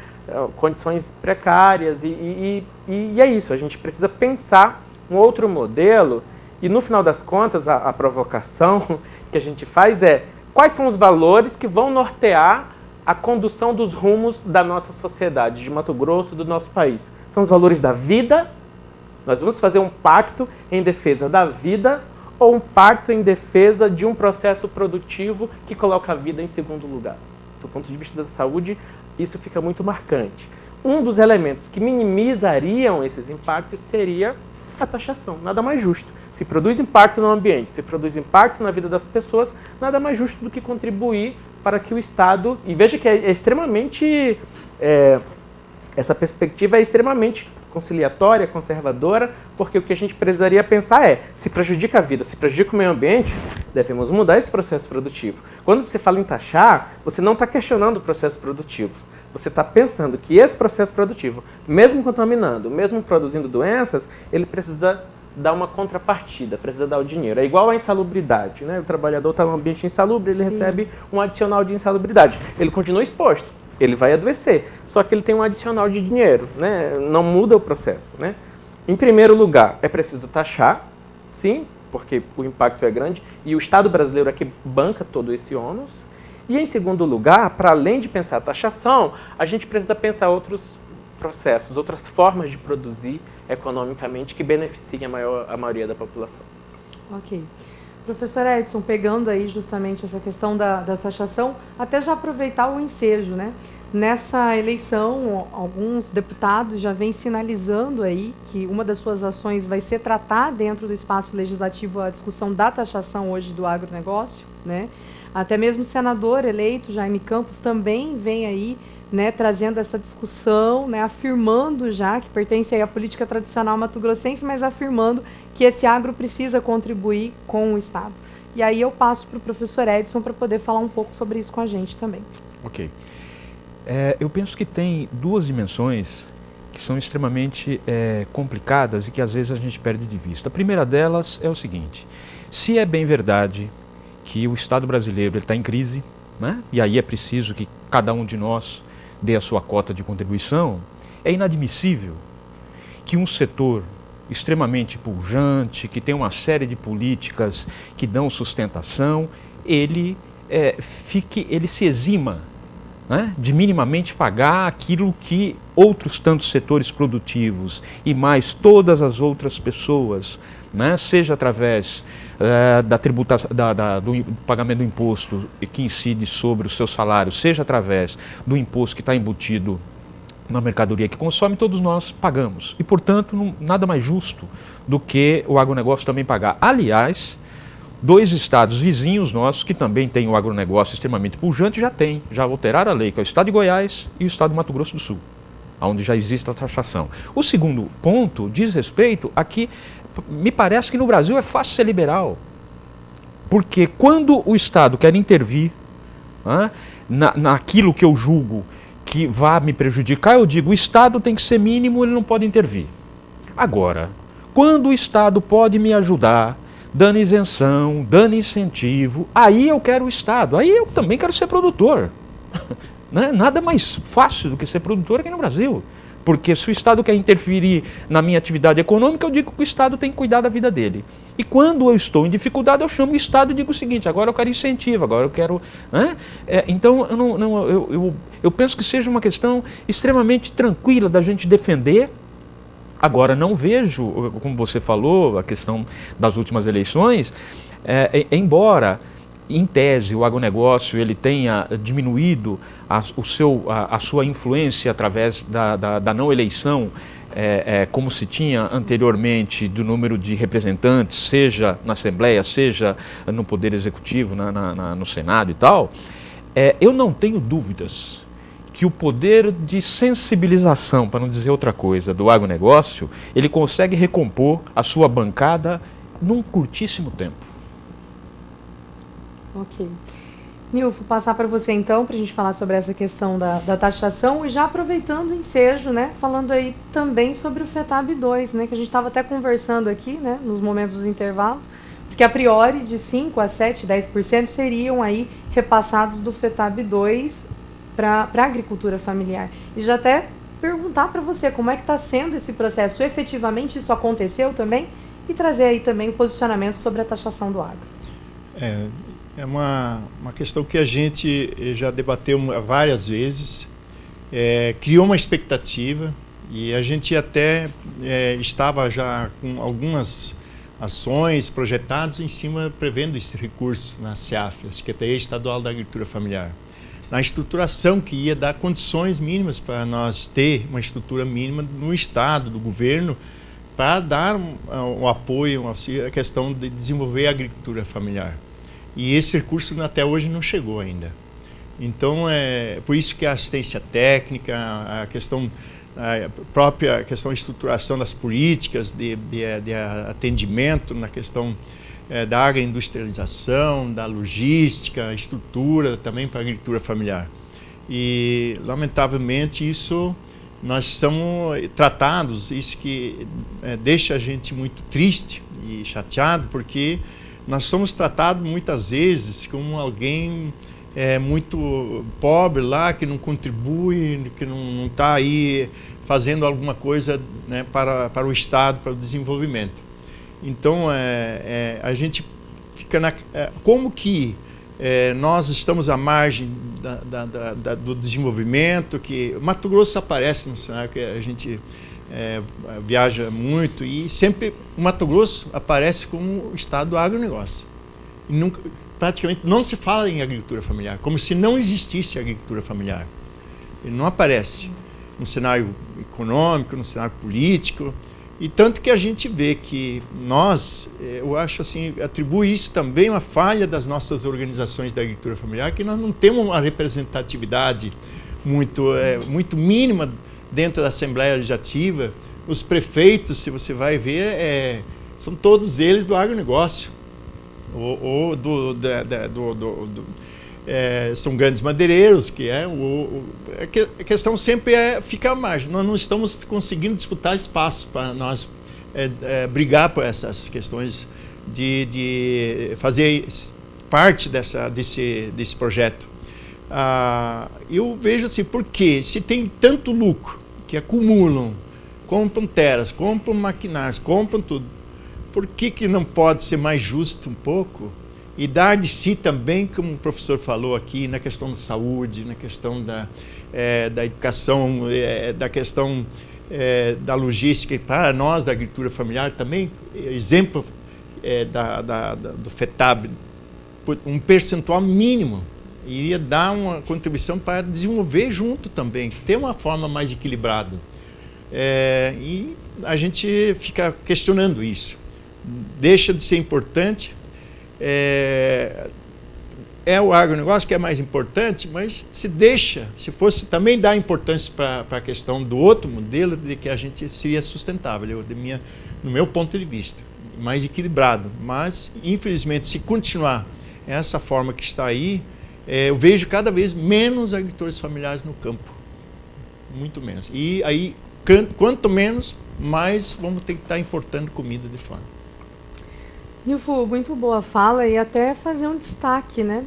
condições precárias, e é isso, a gente precisa pensar um outro modelo, e no final das contas, a provocação que a gente faz é quais são os valores que vão nortear a condução dos rumos da nossa sociedade, de Mato Grosso, do nosso país. São os valores da vida? Nós vamos fazer um pacto em defesa da vida ou um pacto em defesa de um processo produtivo que coloca a vida em segundo lugar? Do ponto de vista da saúde, isso fica muito marcante. Um dos elementos que minimizariam esses impactos seria a taxação, nada mais justo. Se produz impacto no ambiente, se produz impacto na vida das pessoas, nada mais justo do que contribuir para que o Estado... E veja que é extremamente... essa perspectiva é extremamente conciliatória, conservadora, porque o que a gente precisaria pensar é, se prejudica a vida, se prejudica o meio ambiente, devemos mudar esse processo produtivo. Quando você fala em taxar, você não está questionando o processo produtivo. Você está pensando que esse processo produtivo, mesmo contaminando, mesmo produzindo doenças, ele precisa dar uma contrapartida, precisa dar o dinheiro. É igual à insalubridade, né? O trabalhador está num ambiente insalubre, ele recebe um adicional de insalubridade. Ele continua exposto. Ele vai adoecer, só que ele tem um adicional de dinheiro, né? Não muda o processo, né? Em primeiro lugar, é preciso taxar, sim, porque o impacto é grande, e o Estado brasileiro é que banca todo esse ônus. E em segundo lugar, para além de pensar a taxação, a gente precisa pensar outros processos, outras formas de produzir economicamente que beneficiem a maioria da população. Ok. Professor Edson, pegando aí justamente essa questão da taxação, até já aproveitar o ensejo, né? Nessa eleição, alguns deputados já vêm sinalizando aí que uma das suas ações vai ser tratar dentro do espaço legislativo a discussão da taxação hoje do agronegócio, né? Até mesmo o senador eleito, Jaime Campos, também vem aí, né, trazendo essa discussão, né, afirmando já que pertence aí à política tradicional mato-grossense, mas afirmando que esse agro precisa contribuir com o Estado. E aí eu passo para o professor Edson para poder falar um pouco sobre isso com a gente também. Ok. Eu penso que tem duas dimensões que são extremamente complicadas e que às vezes a gente perde de vista. A primeira delas é o seguinte: se é bem verdade que o Estado brasileiro está em crise, né, e aí é preciso que cada um de nós dê a sua cota de contribuição, é inadmissível que um setor extremamente pujante, que tem uma série de políticas que dão sustentação, ele se exima, né, de minimamente pagar aquilo que outros tantos setores produtivos e mais todas as outras pessoas, né, seja através da tributação, do pagamento do imposto que incide sobre o seu salário, seja através do imposto que está embutido na mercadoria que consome, todos nós pagamos. E, portanto, nada mais justo do que o agronegócio também pagar. Aliás, dois estados vizinhos nossos, que também têm o agronegócio extremamente pujante, já alteraram a lei, que é o estado de Goiás e o estado do Mato Grosso do Sul. onde já existe a taxação. O segundo ponto diz respeito a que me parece que no Brasil é fácil ser liberal, porque quando o Estado quer intervir naquilo que eu julgo que vá me prejudicar, eu digo, o Estado tem que ser mínimo, ele não pode intervir. Agora, quando o Estado pode me ajudar, dando isenção, dando incentivo, aí eu quero o Estado, aí eu também quero ser produtor. Nada mais fácil do que ser produtor aqui no Brasil. Porque se o Estado quer interferir na minha atividade econômica, eu digo que o Estado tem que cuidar da vida dele. E quando eu estou em dificuldade, eu chamo o Estado e digo o seguinte, agora eu quero incentivo, agora eu quero... Então, eu penso que seja uma questão extremamente tranquila da gente defender. Agora, não vejo, como você falou, a questão das últimas eleições, embora... Em tese, o agronegócio ele tenha diminuído a sua influência através da não eleição, como se tinha anteriormente, do número de representantes, seja na Assembleia, seja no Poder Executivo, no Senado e tal, eu não tenho dúvidas que o poder de sensibilização, para não dizer outra coisa, do agronegócio, ele consegue recompor a sua bancada num curtíssimo tempo. Ok. Nilfo, passar para você então, para a gente falar sobre essa questão da taxação e já aproveitando o ensejo, né, falando aí também sobre o FETAB 2, né, que a gente estava até conversando aqui, né, nos momentos dos intervalos, porque a priori de 5 a 7, 10% seriam aí repassados do FETAB 2 para a agricultura familiar. E já até perguntar para você como é que está sendo esse processo, efetivamente isso aconteceu também, e trazer aí também o posicionamento sobre a taxação do agro. É uma questão que a gente já debateu várias vezes, criou uma expectativa e a gente até estava já com algumas ações projetadas em cima, prevendo esse recurso na SEAF, a Secretaria Estadual da Agricultura Familiar, na estruturação que ia dar condições mínimas para nós ter uma estrutura mínima no Estado, do governo, para dar um apoio à questão de desenvolver a agricultura familiar. E esse recurso até hoje não chegou ainda. Então, por isso que a assistência técnica, a própria questão de estruturação das políticas de atendimento na questão da agroindustrialização, da logística, estrutura também para a agricultura familiar. E, lamentavelmente, isso nós somos tratados, isso que deixa a gente muito triste e chateado, porque nós somos tratados muitas vezes como alguém muito pobre lá, que não contribui, que não está aí fazendo alguma coisa, né, para o Estado, para o desenvolvimento. Então, a gente fica como que nós estamos à margem do desenvolvimento, que Mato Grosso aparece no cenário que a gente viaja muito e sempre o Mato Grosso aparece como o estado do agronegócio. E praticamente não se fala em agricultura familiar, como se não existisse agricultura familiar. Ele não aparece no cenário econômico, no cenário político, e tanto que a gente vê que nós, eu acho assim, atribui isso também uma falha das nossas organizações da agricultura familiar, que nós não temos uma representatividade muito mínima dentro da Assembleia Legislativa. Os prefeitos, se você vai ver, são todos eles do agronegócio, são grandes madeireiros, a questão sempre fica à margem. Nós não estamos conseguindo disputar espaço para nós brigar por essas questões de fazer parte desse projeto. Eu vejo assim, porque se tem tanto lucro que acumulam, compram terras, compram maquinários, compram tudo, por que não pode ser mais justo um pouco e dar de si também, como o professor falou aqui, na questão da saúde, na questão da educação, da questão da logística, e para nós da agricultura familiar também, exemplo do FETAB, um percentual mínimo, iria dar uma contribuição para desenvolver junto também, ter uma forma mais equilibrada. E a gente fica questionando isso. Deixa de ser importante é o agronegócio que é mais importante, mas se fosse também dar importância para a questão do outro modelo, de que a gente seria sustentável, no meu ponto de vista, mais equilibrado. Mas, infelizmente, se continuar essa forma que está aí, eu vejo cada vez menos agricultores familiares no campo, muito menos. E aí, quanto menos, mais vamos ter que estar importando comida de fora. Nilfo, muito boa fala, e até fazer um destaque, né?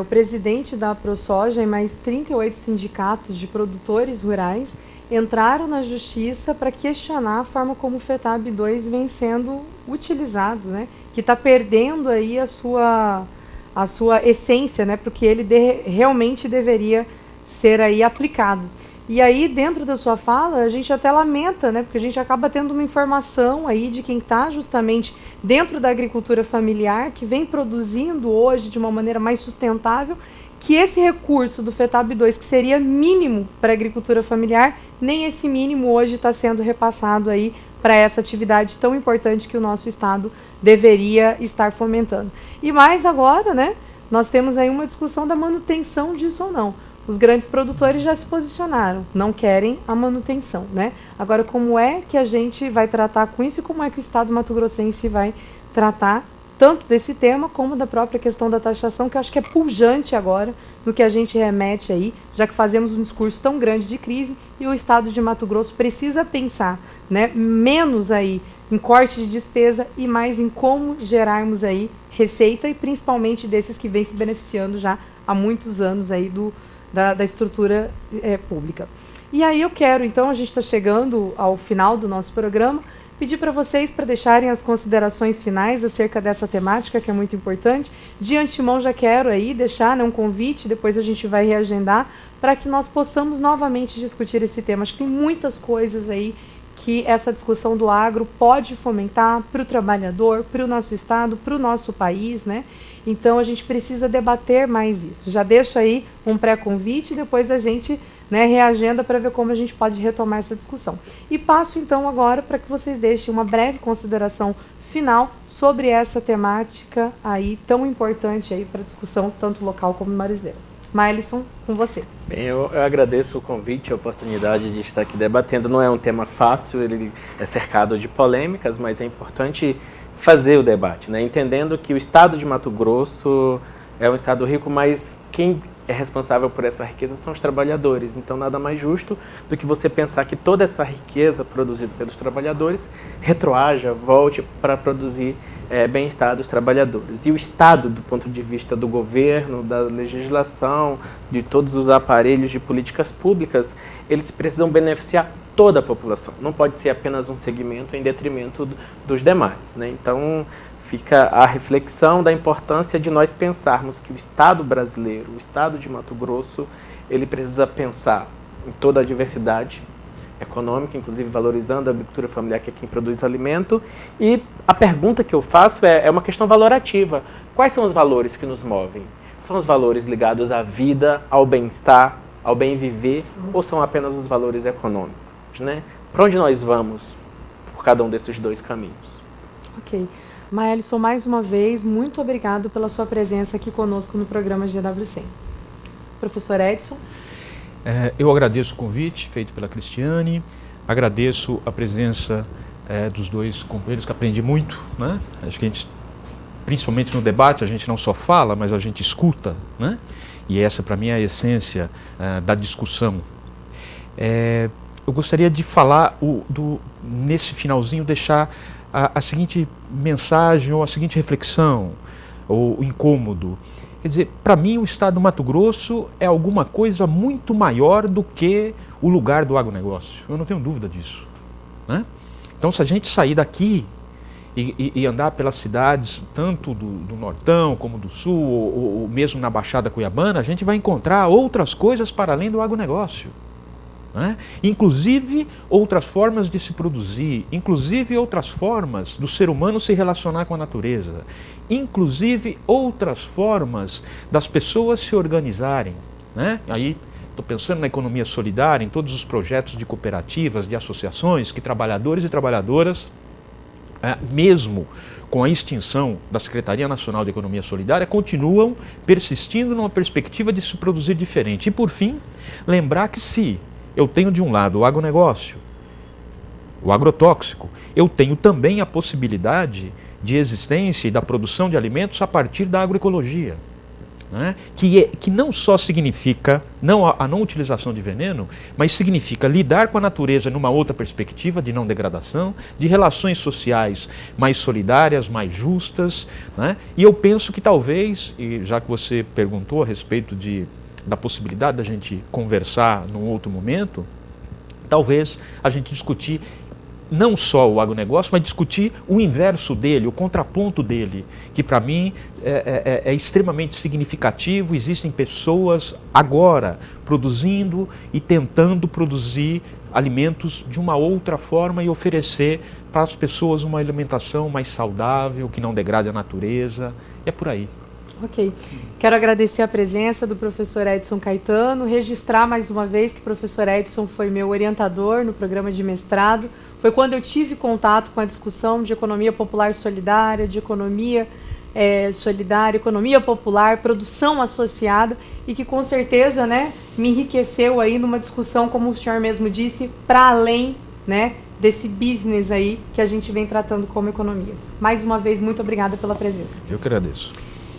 O presidente da ProSoja e mais 38 sindicatos de produtores rurais entraram na justiça para questionar a forma como o FETAB 2 vem sendo utilizado, né? Que está perdendo aí a sua essência, né? Porque ele realmente deveria ser aí aplicado. E aí, dentro da sua fala, a gente até lamenta, né? Porque a gente acaba tendo uma informação aí de quem está justamente dentro da agricultura familiar, que vem produzindo hoje de uma maneira mais sustentável, que esse recurso do FETAB 2, que seria mínimo para a agricultura familiar, nem esse mínimo hoje está sendo repassado aí para essa atividade tão importante que o nosso Estado deveria estar fomentando. E mais agora, né? Nós temos aí uma discussão da manutenção disso ou não. Os grandes produtores já se posicionaram, não querem a manutenção, né? Agora, como é que a gente vai tratar com isso e como é que o Estado mato-grossense vai tratar tanto desse tema como da própria questão da taxação, que eu acho que é pujante agora no que a gente remete aí, já que fazemos um discurso tão grande de crise e o Estado de Mato Grosso precisa pensar, né, menos aí em corte de despesa e mais em como gerarmos aí receita, e principalmente desses que vêm se beneficiando já há muitos anos aí da estrutura pública. E aí eu quero, então, a gente está chegando ao final do nosso programa, pedir para vocês para deixarem as considerações finais acerca dessa temática, que é muito importante. De antemão já quero aí deixar, né, um convite, depois a gente vai reagendar, para que nós possamos novamente discutir esse tema. Acho que tem muitas coisas aí que essa discussão do agro pode fomentar para o trabalhador, para o nosso estado, para o nosso país, né? Então a gente precisa debater mais isso. Já deixo aí um pré-convite e depois a gente, né, reagenda para ver como a gente pode retomar essa discussão. E passo então agora para que vocês deixem uma breve consideração final sobre essa temática aí tão importante aí para a discussão tanto local como marisleira. Maelson, com você. Bem, eu agradeço o convite, a oportunidade de estar aqui debatendo. Não é um tema fácil, ele é cercado de polêmicas, mas é importante fazer o debate, né? Entendendo que o estado de Mato Grosso é um estado rico, mas quem é responsável por essa riqueza são os trabalhadores. Então, nada mais justo do que você pensar que toda essa riqueza produzida pelos trabalhadores retroaja, volte para produzir bem-estar dos trabalhadores. E o Estado, do ponto de vista do governo, da legislação, de todos os aparelhos de políticas públicas, eles precisam beneficiar toda a população. Não pode ser apenas um segmento em detrimento dos demais, né? Então, fica a reflexão da importância de nós pensarmos que o Estado brasileiro, o Estado de Mato Grosso, ele precisa pensar em toda a diversidade econômica, inclusive valorizando a agricultura familiar, que é quem produz alimento. E a pergunta que eu faço é uma questão valorativa. Quais são os valores que nos movem? São os valores ligados à vida, ao bem-estar, ao bem viver, ou são apenas os valores econômicos, né? Para onde nós vamos por cada um desses dois caminhos? Ok. Maelson, mais uma vez, muito obrigado pela sua presença aqui conosco no programa GW100. Professor Edson? Eu agradeço o convite feito pela Cristiane, agradeço a presença dos dois companheiros, que aprendi muito, né? Acho que a gente, principalmente no debate, a gente não só fala, mas a gente escuta, né? E essa, para mim, é a essência da discussão. Eu gostaria de falar, nesse finalzinho, deixar a seguinte mensagem, ou a seguinte reflexão, ou incômodo. Quer dizer, para mim o estado do Mato Grosso é alguma coisa muito maior do que o lugar do agronegócio. Eu não tenho dúvida disso, né? Então, se a gente sair daqui e andar pelas cidades, tanto do Nortão como do Sul, ou mesmo na Baixada Cuiabana, a gente vai encontrar outras coisas para além do agronegócio, né? Inclusive outras formas de se produzir, inclusive outras formas do ser humano se relacionar com a natureza, inclusive outras formas das pessoas se organizarem, né? Aí estou pensando na economia solidária, em todos os projetos de cooperativas, de associações, que trabalhadores e trabalhadoras mesmo com a extinção da Secretaria Nacional de Economia Solidária, continuam persistindo numa perspectiva de se produzir diferente. E, por fim, lembrar que se eu tenho de um lado o agronegócio, o agrotóxico, eu tenho também a possibilidade de existência e da produção de alimentos a partir da agroecologia, né? Que não só significa a não utilização de veneno, mas significa lidar com a natureza numa outra perspectiva de não degradação, de relações sociais mais solidárias, mais justas, né? E eu penso que talvez, e já que você perguntou a respeito da possibilidade da gente conversar num outro momento, talvez a gente discutir não só o agronegócio, mas discutir o inverso dele, o contraponto dele, que para mim é extremamente significativo. Existem pessoas agora produzindo e tentando produzir alimentos de uma outra forma e oferecer para as pessoas uma alimentação mais saudável, que não degrade a natureza, é por aí. Ok. Quero agradecer a presença do professor Edson Caetano, registrar mais uma vez que o professor Edson foi meu orientador no programa de mestrado. Foi quando eu tive contato com a discussão de economia popular solidária, de economia solidária, economia popular, produção associada, e que com certeza, né, me enriqueceu aí numa discussão, como o senhor mesmo disse, para além, né, desse business aí que a gente vem tratando como economia. Mais uma vez, muito obrigada pela presença. Eu que agradeço.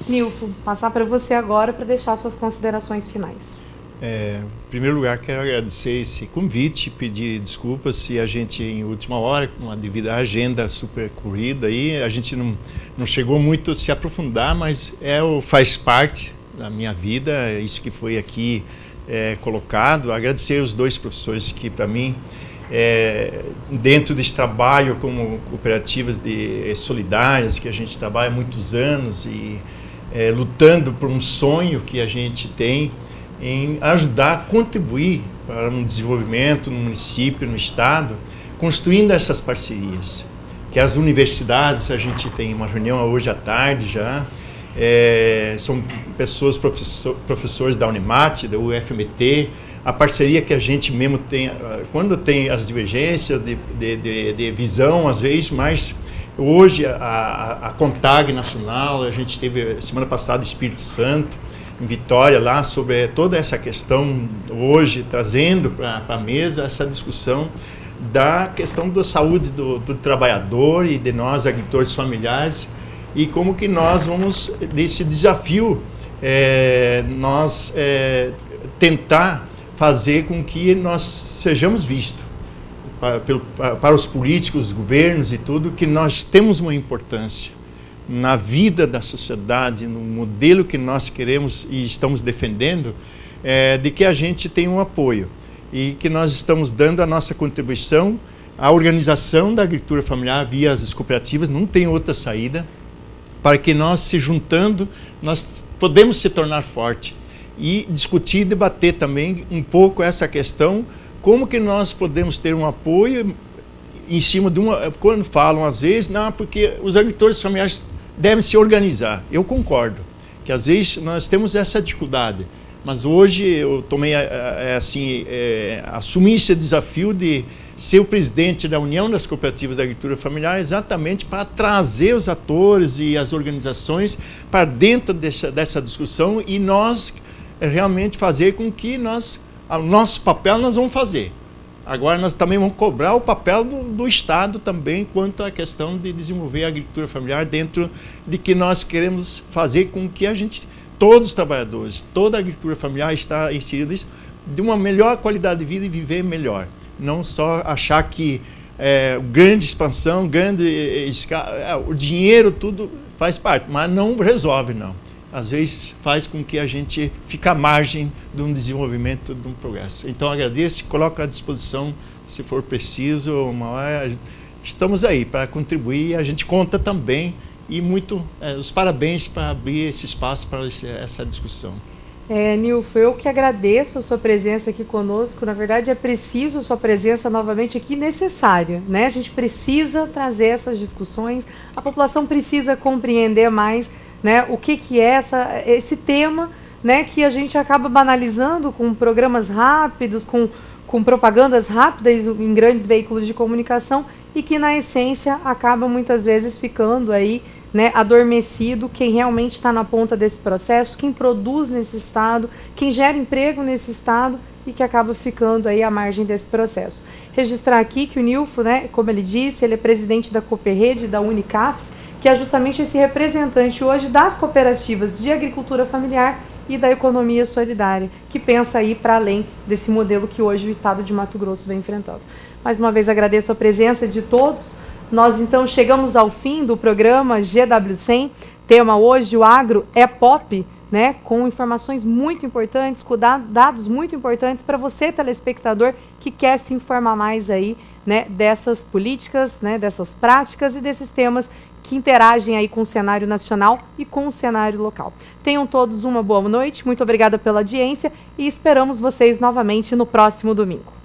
Nilfo, passar para você agora para deixar suas considerações finais. Em primeiro lugar, quero agradecer esse convite, pedir desculpas se a gente, em última hora, com uma devida agenda super corrida, aí, a gente não chegou muito a se aprofundar, mas faz parte da minha vida, isso que foi aqui colocado. Agradecer os dois professores que, para mim, dentro desse trabalho como cooperativas solidárias, que a gente trabalha há muitos anos e lutando por um sonho que a gente tem em ajudar a contribuir para um desenvolvimento no município, no estado, construindo essas parcerias. Que as universidades, a gente tem uma reunião hoje à tarde já, são pessoas, professores da Unimat, da UFMT, a parceria que a gente mesmo tem, quando tem as divergências de visão, às vezes, mas hoje a CONTAG Nacional, a gente teve semana passada o Espírito Santo, em Vitória, lá sobre toda essa questão, hoje trazendo para a mesa essa discussão da questão da saúde do trabalhador e de nós, agricultores familiares, e como que nós vamos, desse desafio, nós tentar fazer com que nós sejamos vistos para os políticos, os governos e tudo, que nós temos uma importância na vida da sociedade, no modelo que nós queremos e estamos defendendo, de que a gente tem um apoio e que nós estamos dando a nossa contribuição à organização da agricultura familiar via as cooperativas. Não tem outra saída, para que nós, se juntando, nós podemos se tornar forte e discutir e debater também um pouco essa questão, como que nós podemos ter um apoio em cima de quando falam às vezes, não, porque os agricultores familiares devem se organizar. Eu concordo, que às vezes nós temos essa dificuldade, mas hoje eu tomei, assumi esse desafio de ser o presidente da União das Cooperativas da Agricultura Familiar, exatamente para trazer os atores e as organizações para dentro dessa discussão e nós realmente fazer com que o nosso papel nós vamos fazer. Agora nós também vamos cobrar o papel do Estado também quanto à questão de desenvolver a agricultura familiar dentro de que nós queremos fazer com que todos os trabalhadores, toda a agricultura familiar está inserida de uma melhor qualidade de vida e viver melhor. Não só achar que grande expansão, grande escala, o dinheiro tudo faz parte, mas não resolve não. Às vezes faz com que a gente fique à margem de um desenvolvimento, de um progresso. Então agradeço, coloco à disposição, se for preciso, estamos aí para contribuir. A gente conta também e os parabéns para abrir esse espaço para essa discussão. Nilfo, eu que agradeço a sua presença aqui conosco. Na verdade, é preciso a sua presença novamente aqui, necessária, né? A gente precisa trazer essas discussões, a população precisa compreender mais, né, o que é esse tema, né, que a gente acaba banalizando com programas rápidos, com propagandas rápidas em grandes veículos de comunicação e que na essência acaba muitas vezes ficando aí, né, adormecido quem realmente está na ponta desse processo, quem produz nesse estado, quem gera emprego nesse estado e que acaba ficando aí à margem desse processo. Registrar aqui que o Nilfo, né, como ele disse, ele é presidente da Cooperrede, da Unicafes, que é justamente esse representante hoje das cooperativas de agricultura familiar e da economia solidária, que pensa aí para além desse modelo que hoje o estado de Mato Grosso vem enfrentando. Mais uma vez agradeço a presença de todos. Nós então chegamos ao fim do programa GW100, tema hoje o agro é pop, né, com informações muito importantes, com dados muito importantes para você, telespectador, que quer se informar mais aí, né, dessas políticas, né, dessas práticas e desses temas que interagem aí com o cenário nacional e com o cenário local. Tenham todos uma boa noite, muito obrigada pela audiência e esperamos vocês novamente no próximo domingo.